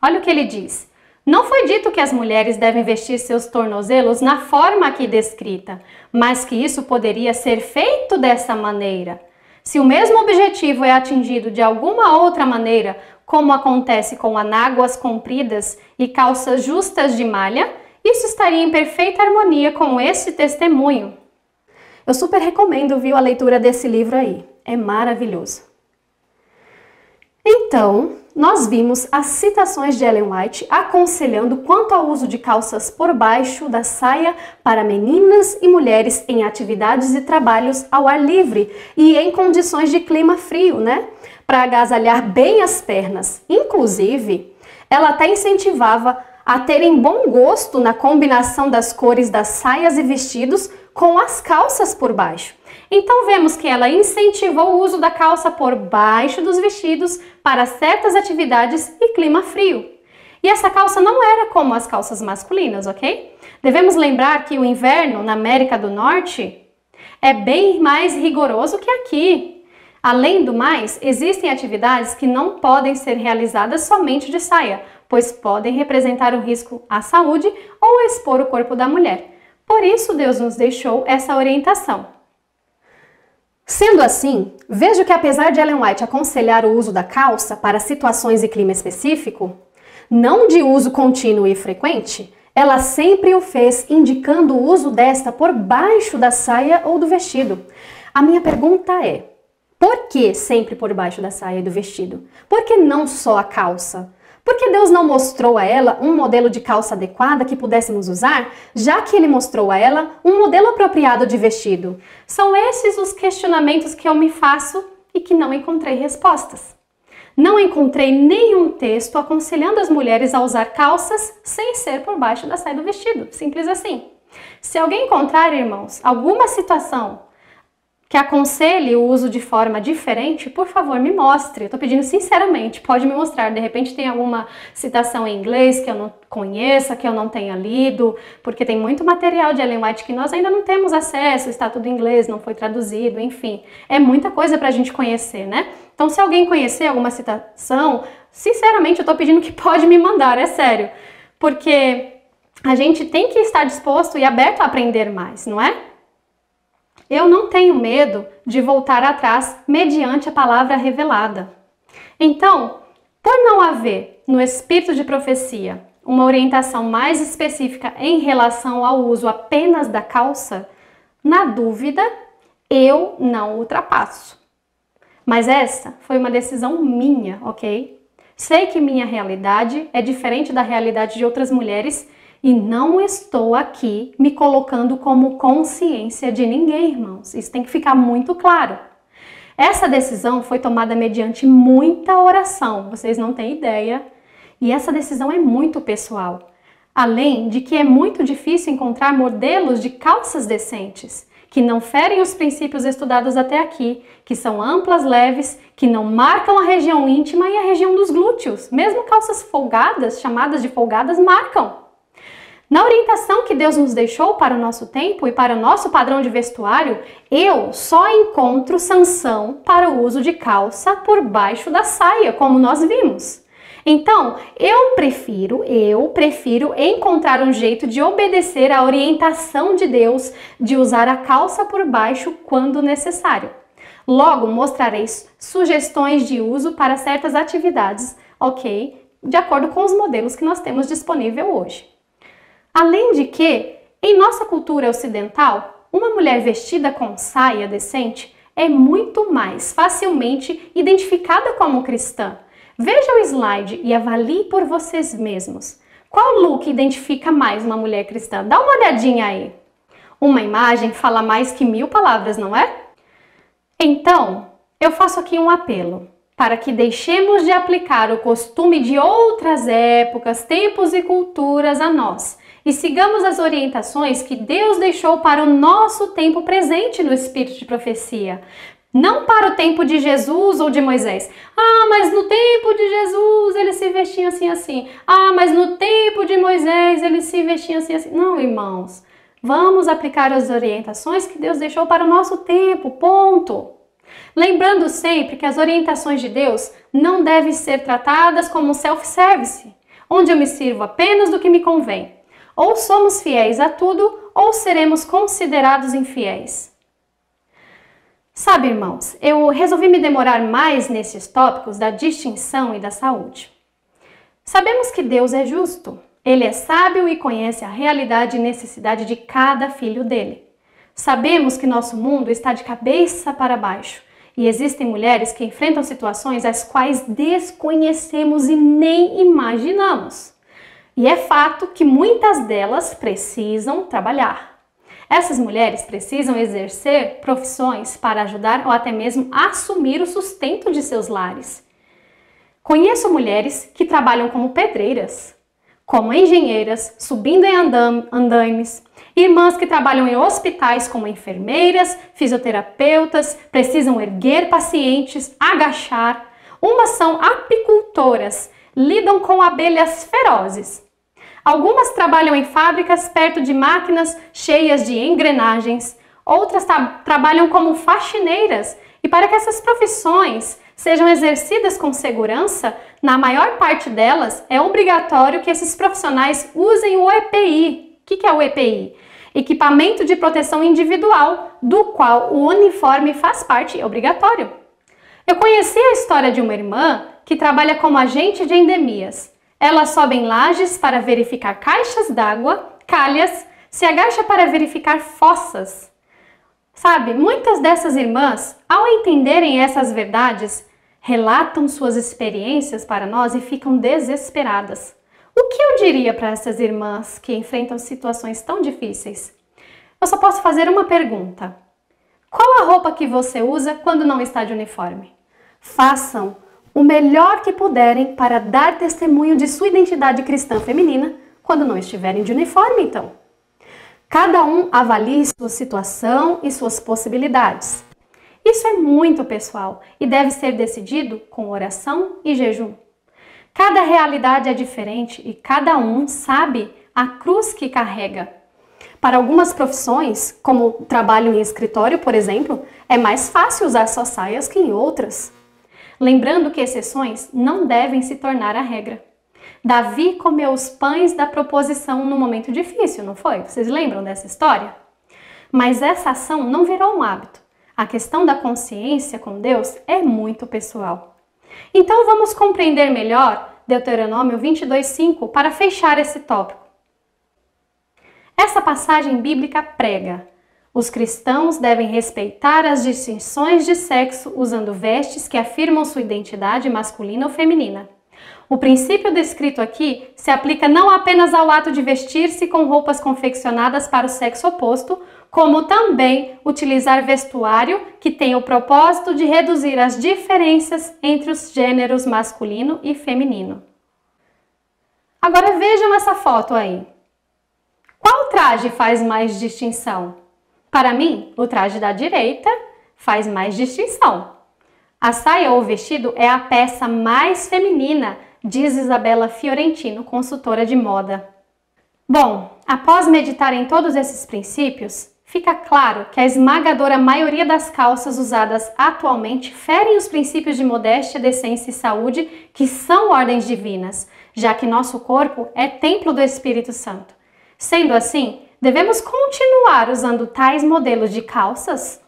Olha o que ele diz. Não foi dito que as mulheres devem vestir seus tornozelos na forma aqui descrita, mas que isso poderia ser feito dessa maneira. Se o mesmo objetivo é atingido de alguma outra maneira, como acontece com anáguas compridas e calças justas de malha, isso estaria em perfeita harmonia com este testemunho. Eu super recomendo, viu, a leitura desse livro aí. É maravilhoso. Então, nós vimos as citações de Ellen White aconselhando quanto ao uso de calças por baixo da saia para meninas e mulheres em atividades e trabalhos ao ar livre e em condições de clima frio, né? Para agasalhar bem as pernas. Inclusive, ela até incentivava a terem bom gosto na combinação das cores das saias e vestidos com as calças por baixo. Então vemos que ela incentivou o uso da calça por baixo dos vestidos para certas atividades e clima frio. E essa calça não era como as calças masculinas, ok? Devemos lembrar que o inverno na América do Norte é bem mais rigoroso que aqui. Além do mais, existem atividades que não podem ser realizadas somente de saia, pois podem representar um risco à saúde ou expor o corpo da mulher. Por isso, Deus nos deixou essa orientação. Sendo assim, vejo que apesar de Ellen White aconselhar o uso da calça para situações e clima específico, não de uso contínuo e frequente, ela sempre o fez indicando o uso desta por baixo da saia ou do vestido. A minha pergunta é, por que sempre por baixo da saia e do vestido? Por que não só a calça? Por que Deus não mostrou a ela um modelo de calça adequada que pudéssemos usar, já que Ele mostrou a ela um modelo apropriado de vestido? São esses os questionamentos que eu me faço e que não encontrei respostas. Não encontrei nenhum texto aconselhando as mulheres a usar calças sem ser por baixo da saia do vestido. Simples assim. Se alguém encontrar, irmãos, alguma situação que aconselhe o uso de forma diferente, por favor, me mostre. Eu tô pedindo sinceramente, pode me mostrar. De repente tem alguma citação em inglês que eu não conheça, que eu não tenha lido, porque tem muito material de Ellen White que nós ainda não temos acesso, está tudo em inglês, não foi traduzido, enfim. É muita coisa pra gente conhecer, né? Então, se alguém conhecer alguma citação, sinceramente, eu tô pedindo que pode me mandar, é sério. Porque a gente tem que estar disposto e aberto a aprender mais, não é? Eu não tenho medo de voltar atrás mediante a palavra revelada. Então, por não haver no espírito de profecia uma orientação mais específica em relação ao uso apenas da calça, na dúvida, eu não ultrapasso. Mas essa foi uma decisão minha, ok? Sei que minha realidade é diferente da realidade de outras mulheres e não estou aqui me colocando como consciência de ninguém, irmãos. Isso tem que ficar muito claro. Essa decisão foi tomada mediante muita oração, vocês não têm ideia. E essa decisão é muito pessoal. Além de que é muito difícil encontrar modelos de calças decentes, que não ferem os princípios estudados até aqui, que são amplas, leves, que não marcam a região íntima e a região dos glúteos. Mesmo calças folgadas, chamadas de folgadas, marcam. Na orientação que Deus nos deixou para o nosso tempo e para o nosso padrão de vestuário, eu só encontro sanção para o uso de calça por baixo da saia, como nós vimos. Então, eu prefiro encontrar um jeito de obedecer à orientação de Deus de usar a calça por baixo quando necessário. Logo, mostrarei sugestões de uso para certas atividades, ok? De acordo com os modelos que nós temos disponível hoje. Além de que, em nossa cultura ocidental, uma mulher vestida com saia decente é muito mais facilmente identificada como cristã. Veja o slide e avalie por vocês mesmos. Qual look identifica mais uma mulher cristã? Dá uma olhadinha aí. Uma imagem fala mais que 1000 palavras, não é? Então, eu faço aqui um apelo para que deixemos de aplicar o costume de outras épocas, tempos e culturas a nós e sigamos as orientações que Deus deixou para o nosso tempo presente no espírito de profecia. Não para o tempo de Jesus ou de Moisés. Ah, mas no tempo de Jesus ele se vestia assim, assim. Ah, mas no tempo de Moisés ele se vestia assim, assim. Não, irmãos. Vamos aplicar as orientações que Deus deixou para o nosso tempo, ponto. Lembrando sempre que as orientações de Deus não devem ser tratadas como self-service, onde eu me sirvo apenas do que me convém. Ou somos fiéis a tudo, ou seremos considerados infiéis. Sabe, irmãos, eu resolvi me demorar mais nesses tópicos da distinção e da saúde. Sabemos que Deus é justo. Ele é sábio e conhece a realidade e necessidade de cada filho dele. Sabemos que nosso mundo está de cabeça para baixo e existem mulheres que enfrentam situações as quais desconhecemos e nem imaginamos. E é fato que muitas delas precisam trabalhar. Essas mulheres precisam exercer profissões para ajudar ou até mesmo assumir o sustento de seus lares. Conheço mulheres que trabalham como pedreiras, como engenheiras, subindo em andaimes, irmãs que trabalham em hospitais como enfermeiras, fisioterapeutas, precisam erguer pacientes, agachar. Umas são apicultoras, lidam com abelhas ferozes. Algumas trabalham em fábricas perto de máquinas cheias de engrenagens. Outras trabalham como faxineiras. E para que essas profissões sejam exercidas com segurança, na maior parte delas é obrigatório que esses profissionais usem o EPI. O que é o EPI? Equipamento de proteção individual, do qual o uniforme faz parte, é obrigatório. Eu conheci a história de uma irmã que trabalha como agente de endemias. Ela sobe em lajes para verificar caixas d'água, calhas, se agacha para verificar fossas. Sabe, muitas dessas irmãs, ao entenderem essas verdades, relatam suas experiências para nós e ficam desesperadas. O que eu diria para essas irmãs que enfrentam situações tão difíceis? Eu só posso fazer uma pergunta. Qual a roupa que você usa quando não está de uniforme? Façam o melhor que puderem para dar testemunho de sua identidade cristã feminina quando não estiverem de uniforme, então. Cada um avalie sua situação e suas possibilidades. Isso é muito pessoal e deve ser decidido com oração e jejum. Cada realidade é diferente e cada um sabe a cruz que carrega. Para algumas profissões, como trabalho em escritório, por exemplo, é mais fácil usar só saias que em outras. Lembrando que exceções não devem se tornar a regra. Davi comeu os pães da proposição no momento difícil, não foi? Vocês lembram dessa história? Mas essa ação não virou um hábito. A questão da consciência com Deus é muito pessoal. Então vamos compreender melhor Deuteronômio 22:5 para fechar esse tópico. Essa passagem bíblica prega: os cristãos devem respeitar as distinções de sexo usando vestes que afirmam sua identidade masculina ou feminina. O princípio descrito aqui se aplica não apenas ao ato de vestir-se com roupas confeccionadas para o sexo oposto, como também utilizar vestuário que tem o propósito de reduzir as diferenças entre os gêneros masculino e feminino. Agora vejam essa foto aí. Qual traje faz mais distinção? Para mim, o traje da direita faz mais distinção. A saia ou vestido é a peça mais feminina, diz Isabela Fiorentino, consultora de moda. Bom, após meditar em todos esses princípios, fica claro que a esmagadora maioria das calças usadas atualmente ferem os princípios de modéstia, decência e saúde, que são ordens divinas, já que nosso corpo é templo do Espírito Santo. Sendo assim, devemos continuar usando tais modelos de calças?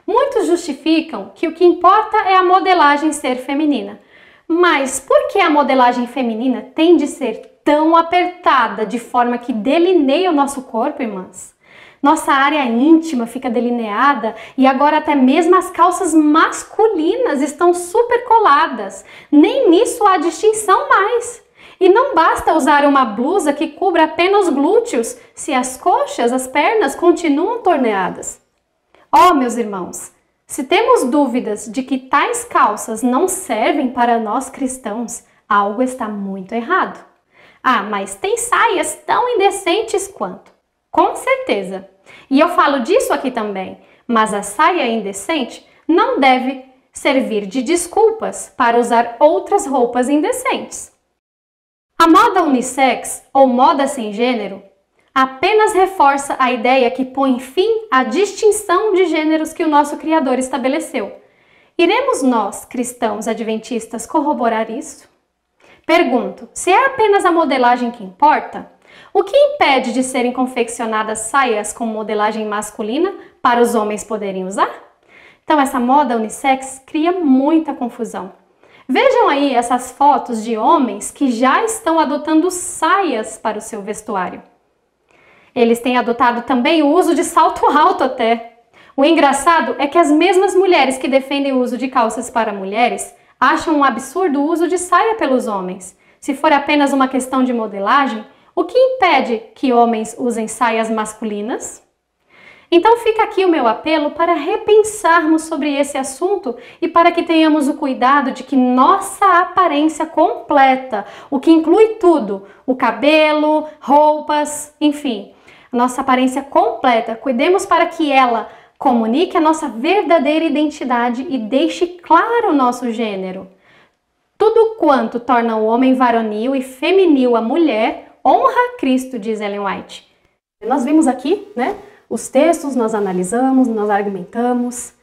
Muitos justificam que o que importa é a modelagem ser feminina. Mas por que a modelagem feminina tem de ser tão apertada de forma que delineia o nosso corpo, irmãs? Nossa área íntima fica delineada e agora até mesmo as calças masculinas estão super coladas. Nem nisso há distinção mais. E não basta usar uma blusa que cubra apenas os glúteos se as coxas, as pernas continuam torneadas. Oh, meus irmãos, se temos dúvidas de que tais calças não servem para nós cristãos, algo está muito errado. Ah, mas tem saias tão indecentes quanto. Com certeza. E eu falo disso aqui também, mas a saia indecente não deve servir de desculpas para usar outras roupas indecentes. A moda unissex, ou moda sem gênero, apenas reforça a ideia que põe fim à distinção de gêneros que o nosso Criador estabeleceu. Iremos nós, cristãos adventistas, corroborar isso? Pergunto, se é apenas a modelagem que importa, o que impede de serem confeccionadas saias com modelagem masculina para os homens poderem usar? Então essa moda unissex cria muita confusão. Vejam aí essas fotos de homens que já estão adotando saias para o seu vestuário. Eles têm adotado também o uso de salto alto até. O engraçado é que as mesmas mulheres que defendem o uso de calças para mulheres acham um absurdo o uso de saia pelos homens. Se for apenas uma questão de modelagem, o que impede que homens usem saias masculinas? Então fica aqui o meu apelo para repensarmos sobre esse assunto e para que tenhamos o cuidado de que nossa aparência completa, o que inclui tudo, o cabelo, roupas, enfim, nossa aparência completa, cuidemos para que ela comunique a nossa verdadeira identidade e deixe claro o nosso gênero. Tudo quanto torna o homem varonil e feminil a mulher, honra a Cristo, diz Ellen White. Nós vimos aqui, né? Os textos, nós analisamos, nós argumentamos,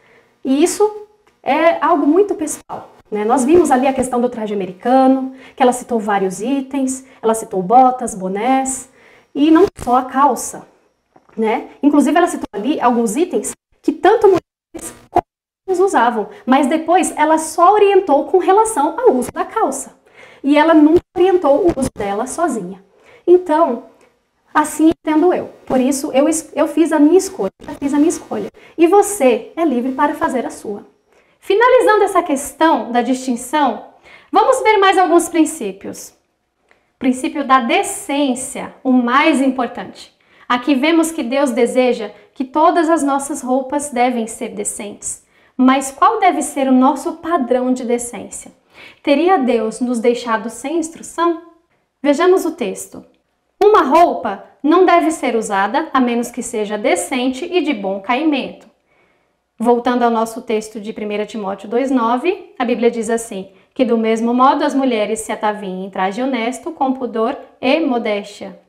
e isso é algo muito pessoal, né? Nós vimos ali a questão do traje americano, que ela citou vários itens, ela citou botas, bonés, e não só a calça, né? Inclusive ela citou ali alguns itens que tanto mulheres como homens usavam, mas depois ela só orientou com relação ao uso da calça, e ela nunca orientou o uso dela sozinha. Então, assim entendo eu. Por isso, eu fiz a minha escolha, já fiz a minha escolha. E você é livre para fazer a sua. Finalizando essa questão da distinção, vamos ver mais alguns princípios. Princípio da decência, o mais importante. Aqui vemos que Deus deseja que todas as nossas roupas devem ser decentes. Mas qual deve ser o nosso padrão de decência? Teria Deus nos deixado sem instrução? Vejamos o texto. Uma roupa não deve ser usada a menos que seja decente e de bom caimento. Voltando ao nosso texto de 1 Timóteo 2,9, a Bíblia diz assim, que do mesmo modo as mulheres se ataviem em traje honesto, com pudor e modéstia.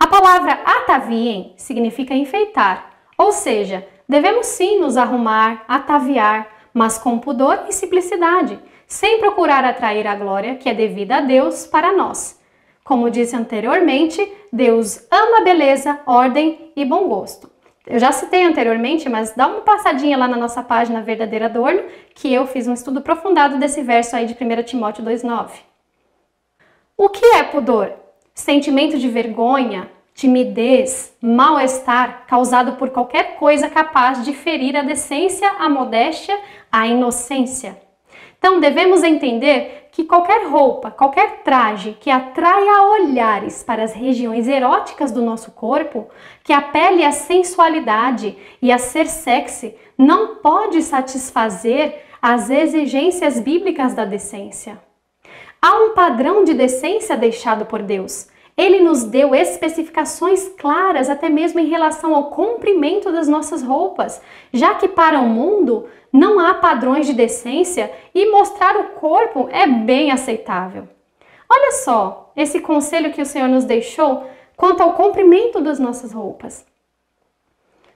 A palavra ataviem significa enfeitar, ou seja, devemos sim nos arrumar, ataviar, mas com pudor e simplicidade, sem procurar atrair a glória que é devida a Deus para nós. Como disse anteriormente, Deus ama a beleza, ordem e bom gosto. Eu já citei anteriormente, mas dá uma passadinha lá na nossa página Verdadeiro Adorno, que eu fiz um estudo aprofundado desse verso aí de 1 Timóteo 2,9. O que é pudor? Sentimento de vergonha, timidez, mal-estar causado por qualquer coisa capaz de ferir a decência, a modéstia, a inocência. Então devemos entender que qualquer roupa, qualquer traje que atraia olhares para as regiões eróticas do nosso corpo, que apele à sensualidade e a ser sexy, não pode satisfazer as exigências bíblicas da decência. Há um padrão de decência deixado por Deus. Ele nos deu especificações claras até mesmo em relação ao comprimento das nossas roupas, já que para o mundo não há padrões de decência e mostrar o corpo é bem aceitável. Olha só esse conselho que o Senhor nos deixou quanto ao comprimento das nossas roupas.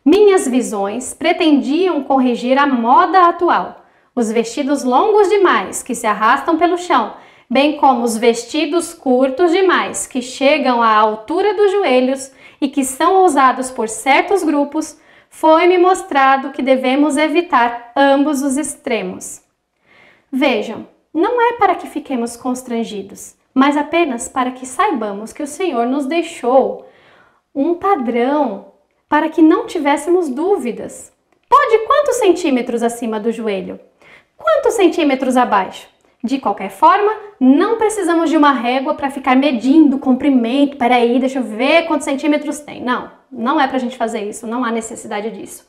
Minhas visões pretendiam corrigir a moda atual, os vestidos longos demais que se arrastam pelo chão, bem como os vestidos curtos demais que chegam à altura dos joelhos e que são usados por certos grupos. Foi-me mostrado que devemos evitar ambos os extremos. Vejam, não é para que fiquemos constrangidos, mas apenas para que saibamos que o Senhor nos deixou um padrão para que não tivéssemos dúvidas. Pode quantos centímetros acima do joelho? Quantos centímetros abaixo? De qualquer forma, não precisamos de uma régua para ficar medindo o comprimento. Peraí, deixa eu ver quantos centímetros tem. Não é para a gente fazer isso, não há necessidade disso.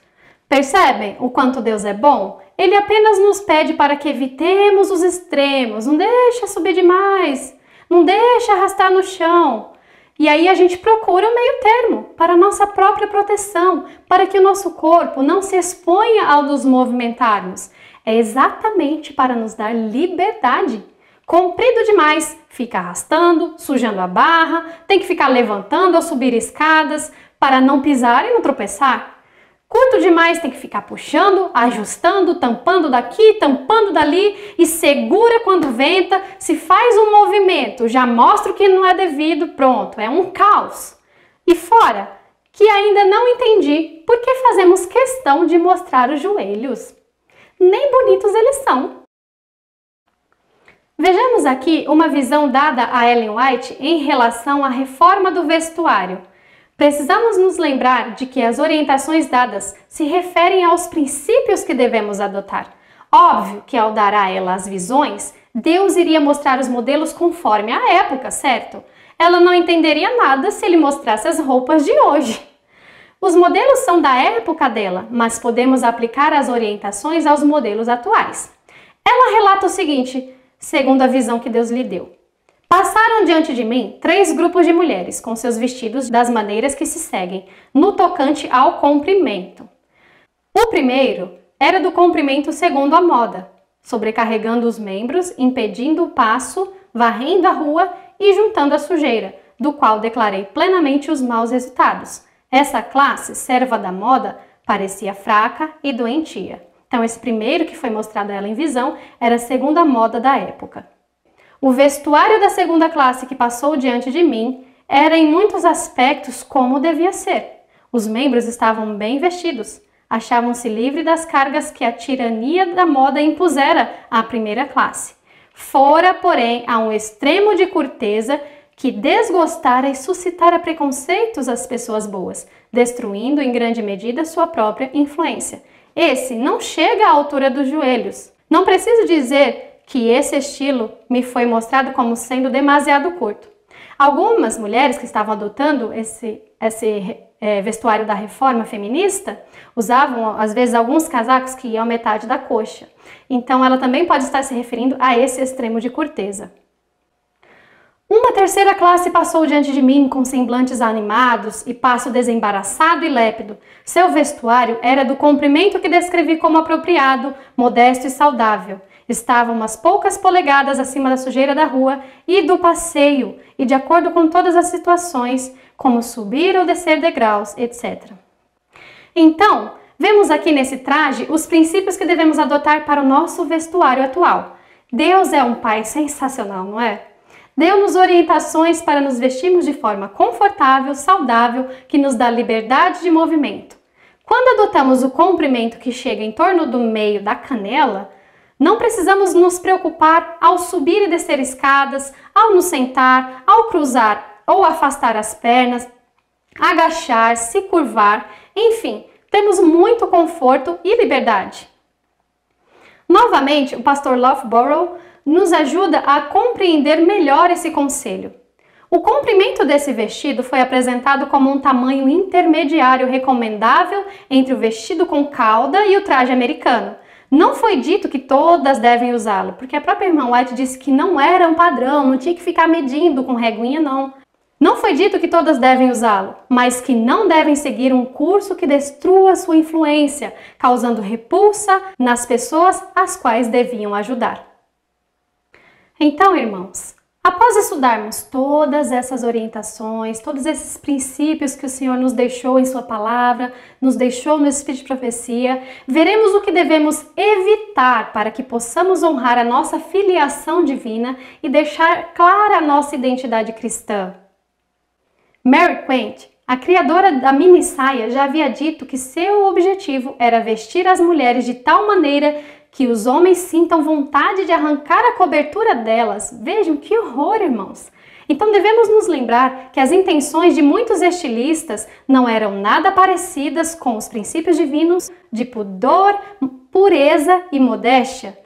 Percebem o quanto Deus é bom? Ele apenas nos pede para que evitemos os extremos, não deixa subir demais, não deixa arrastar no chão. E aí a gente procura o meio termo para a nossa própria proteção, para que o nosso corpo não se exponha ao nos movimentarmos. É exatamente para nos dar liberdade. Comprido demais, fica arrastando, sujando a barra, tem que ficar levantando ao subir escadas para não pisar e não tropeçar. Curto demais, tem que ficar puxando, ajustando, tampando daqui, tampando dali e segura quando venta. Se faz um movimento, já mostra o que não é devido, pronto, é um caos. E fora, que ainda não entendi por que fazemos questão de mostrar os joelhos. Nem bonitos eles são. Vejamos aqui uma visão dada a Ellen White em relação à reforma do vestuário. Precisamos nos lembrar de que as orientações dadas se referem aos princípios que devemos adotar. Óbvio que ao dar a ela as visões, Deus iria mostrar os modelos conforme a época, certo? Ela não entenderia nada se ele mostrasse as roupas de hoje. Os modelos são da época dela, mas podemos aplicar as orientações aos modelos atuais. Ela relata o seguinte, segundo a visão que Deus lhe deu. Passaram diante de mim 3 grupos de mulheres, com seus vestidos das maneiras que se seguem, no tocante ao comprimento. O primeiro era do comprimento segundo a moda, sobrecarregando os membros, impedindo o passo, varrendo a rua e juntando a sujeira, do qual declarei plenamente os maus resultados. Essa classe, serva da moda, parecia fraca e doentia. Então, esse primeiro que foi mostrado a ela em visão era segundo a moda da época. O vestuário da segunda classe que passou diante de mim era em muitos aspectos como devia ser. Os membros estavam bem vestidos, achavam-se livres das cargas que a tirania da moda impusera à primeira classe. Fora, porém, a um extremo de curteza que desgostara e suscitara preconceitos às pessoas boas, destruindo em grande medida sua própria influência. Esse não chega à altura dos joelhos. Não preciso dizer que esse estilo me foi mostrado como sendo demasiado curto. Algumas mulheres que estavam adotando esse vestuário da reforma feminista usavam, às vezes, alguns casacos que iam à metade da coxa. Então, ela também pode estar se referindo a esse extremo de curteza. Uma terceira classe passou diante de mim com semblantes animados e passo desembaraçado e lépido. Seu vestuário era do comprimento que descrevi como apropriado, modesto e saudável. Estava umas poucas polegadas acima da sujeira da rua e do passeio, e de acordo com todas as situações, como subir ou descer degraus, etc. Então, vemos aqui nesse traje os princípios que devemos adotar para o nosso vestuário atual. Deus é um Pai sensacional, não é? Deu-nos orientações para nos vestirmos de forma confortável, saudável, que nos dá liberdade de movimento. Quando adotamos o comprimento que chega em torno do meio da canela, não precisamos nos preocupar ao subir e descer escadas, ao nos sentar, ao cruzar ou afastar as pernas, agachar, se curvar, enfim, temos muito conforto e liberdade. Novamente, o pastor Loughborough nos ajuda a compreender melhor esse conselho. O comprimento desse vestido foi apresentado como um tamanho intermediário recomendável entre o vestido com cauda e o traje americano. Não foi dito que todas devem usá-lo, porque a própria irmã White disse que não era um padrão, não tinha que ficar medindo com reguinha, não. Não foi dito que todas devem usá-lo, mas que não devem seguir um curso que destrua sua influência, causando repulsa nas pessoas às quais deviam ajudar. Então, irmãos, após estudarmos todas essas orientações, todos esses princípios que o Senhor nos deixou em sua palavra, nos deixou no Espírito de Profecia, veremos o que devemos evitar para que possamos honrar a nossa filiação divina e deixar clara a nossa identidade cristã. Mary Quant, a criadora da mini saia, já havia dito que seu objetivo era vestir as mulheres de tal maneira que os homens sintam vontade de arrancar a cobertura delas. Vejam que horror, irmãos! Então devemos nos lembrar que as intenções de muitos estilistas não eram nada parecidas com os princípios divinos de pudor, pureza e modéstia.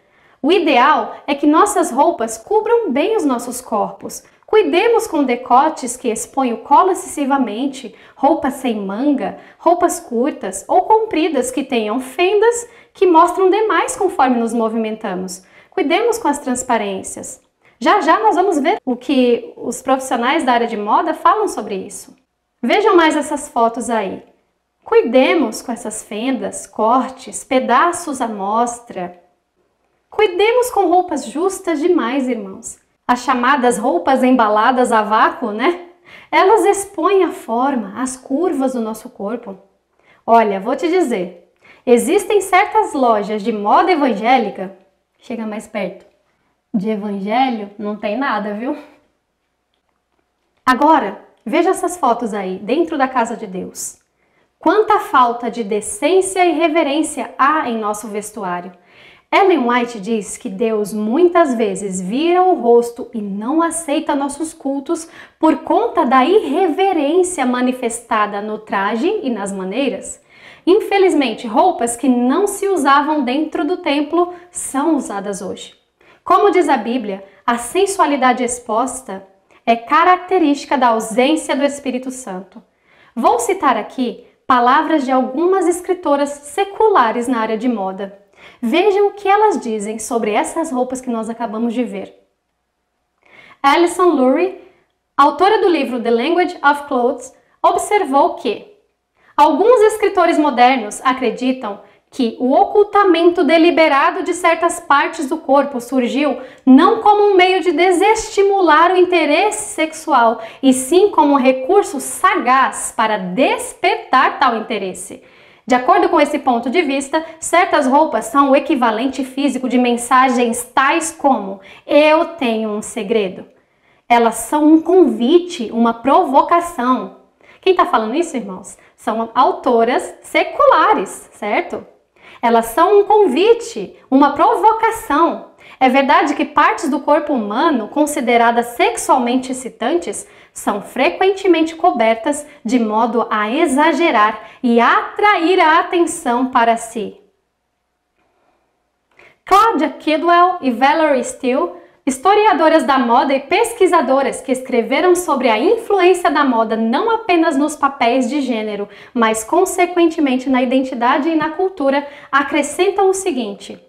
O ideal é que nossas roupas cubram bem os nossos corpos. Cuidemos com decotes que expõem o colo excessivamente, roupas sem manga, roupas curtas ou compridas que tenham fendas que mostram demais conforme nos movimentamos. Cuidemos com as transparências. Já já nós vamos ver o que os profissionais da área de moda falam sobre isso. Vejam mais essas fotos aí. Cuidemos com essas fendas, cortes, pedaços à mostra. Cuidemos com roupas justas demais, irmãos. As chamadas roupas embaladas a vácuo, né? Elas expõem a forma, as curvas do nosso corpo. Olha, vou te dizer, existem certas lojas de moda evangélica, chega mais perto, de evangelho não tem nada, viu? Agora, veja essas fotos aí, dentro da casa de Deus. Quanta falta de decência e reverência há em nosso vestuário. Ellen White diz que Deus muitas vezes vira o rosto e não aceita nossos cultos por conta da irreverência manifestada no traje e nas maneiras. Infelizmente, roupas que não se usavam dentro do templo são usadas hoje. Como diz a Bíblia, a sensualidade exposta é característica da ausência do Espírito Santo. Vou citar aqui palavras de algumas escritoras seculares na área de moda. Vejam o que elas dizem sobre essas roupas que nós acabamos de ver. Alison Lurie, autora do livro The Language of Clothes, observou que alguns escritores modernos acreditam que o ocultamento deliberado de certas partes do corpo surgiu não como um meio de desestimular o interesse sexual, e sim como um recurso sagaz para despertar tal interesse. De acordo com esse ponto de vista, certas roupas são o equivalente físico de mensagens tais como "eu tenho um segredo". Elas são um convite, uma provocação. Quem está falando isso, irmãos? São autoras seculares, certo? Elas são um convite, uma provocação. É verdade que partes do corpo humano consideradas sexualmente excitantes são frequentemente cobertas de modo a exagerar e atrair a atenção para si. Claudia Kidwell e Valerie Steele, historiadoras da moda e pesquisadoras que escreveram sobre a influência da moda não apenas nos papéis de gênero, mas consequentemente na identidade e na cultura, acrescentam o seguinte: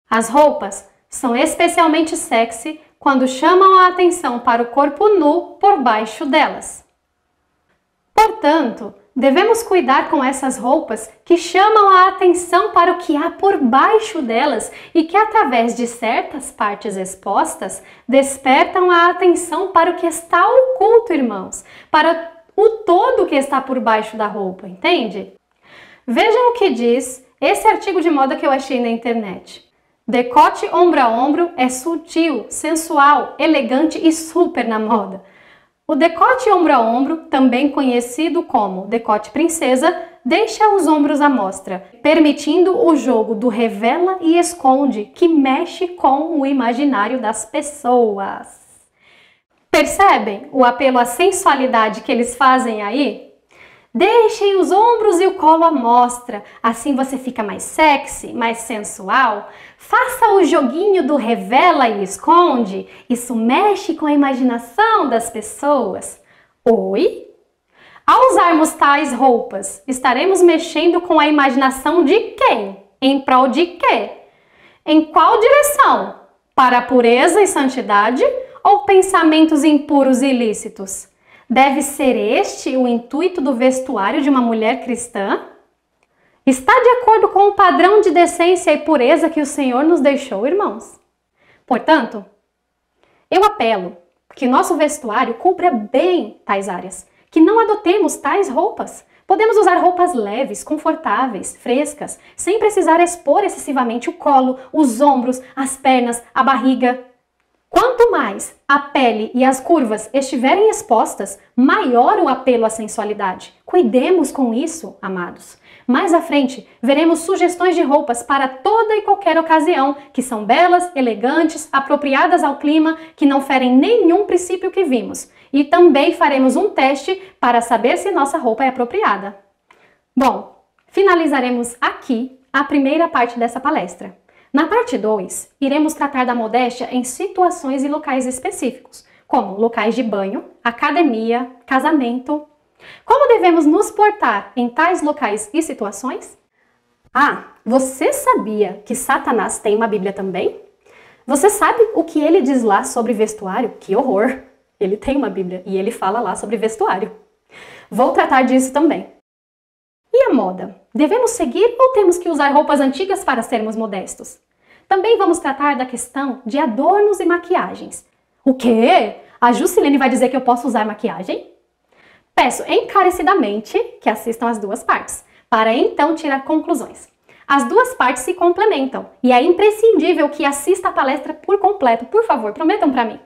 as roupas são especialmente sexy quando chamam a atenção para o corpo nu por baixo delas. Portanto, devemos cuidar com essas roupas que chamam a atenção para o que há por baixo delas e que, através de certas partes expostas, despertam a atenção para o que está oculto, irmãos, para o todo que está por baixo da roupa, entende? Vejam o que diz esse artigo de moda que eu achei na internet. Decote ombro a ombro é sutil, sensual, elegante e super na moda. O decote ombro a ombro, também conhecido como decote princesa, deixa os ombros à mostra, permitindo o jogo do revela e esconde, que mexe com o imaginário das pessoas. Percebem o apelo à sensualidade que eles fazem aí? Deixem os ombros e o colo à mostra, assim você fica mais sexy, mais sensual. Faça o joguinho do revela e esconde, isso mexe com a imaginação das pessoas. Oi? Ao usarmos tais roupas, estaremos mexendo com a imaginação de quem? Em prol de quê? Em qual direção? Para a pureza e santidade ou pensamentos impuros e ilícitos? Deve ser este o intuito do vestuário de uma mulher cristã? Está de acordo com o padrão de decência e pureza que o Senhor nos deixou, irmãos? Portanto, eu apelo que nosso vestuário cubra bem tais áreas, que não adotemos tais roupas. Podemos usar roupas leves, confortáveis, frescas, sem precisar expor excessivamente o colo, os ombros, as pernas, a barriga. Quanto mais a pele e as curvas estiverem expostas, maior o apelo à sensualidade. Cuidemos com isso, amados. Mais à frente, veremos sugestões de roupas para toda e qualquer ocasião, que são belas, elegantes, apropriadas ao clima, que não ferem nenhum princípio que vimos. E também faremos um teste para saber se nossa roupa é apropriada. Bom, finalizaremos aqui a primeira parte dessa palestra. Na parte 2, iremos tratar da modéstia em situações e locais específicos, como locais de banho, academia, casamento. Como devemos nos portar em tais locais e situações? Ah, você sabia que Satanás tem uma Bíblia também? Você sabe o que ele diz lá sobre vestuário? Que horror! Ele tem uma Bíblia e ele fala lá sobre vestuário. Vou tratar disso também. E a moda? Devemos seguir ou temos que usar roupas antigas para sermos modestos? Também vamos tratar da questão de adornos e maquiagens. O quê? A Juscelene vai dizer que eu posso usar maquiagem? Peço encarecidamente que assistam as duas partes, para então tirar conclusões. As duas partes se complementam e é imprescindível que assista a palestra por completo. Por favor, prometam para mim.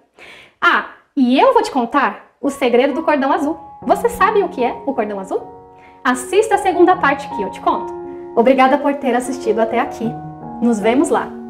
Ah, e eu vou te contar o segredo do cordão azul. Você sabe o que é o cordão azul? Assista a segunda parte que eu te conto. Obrigada por ter assistido até aqui. Nos vemos lá!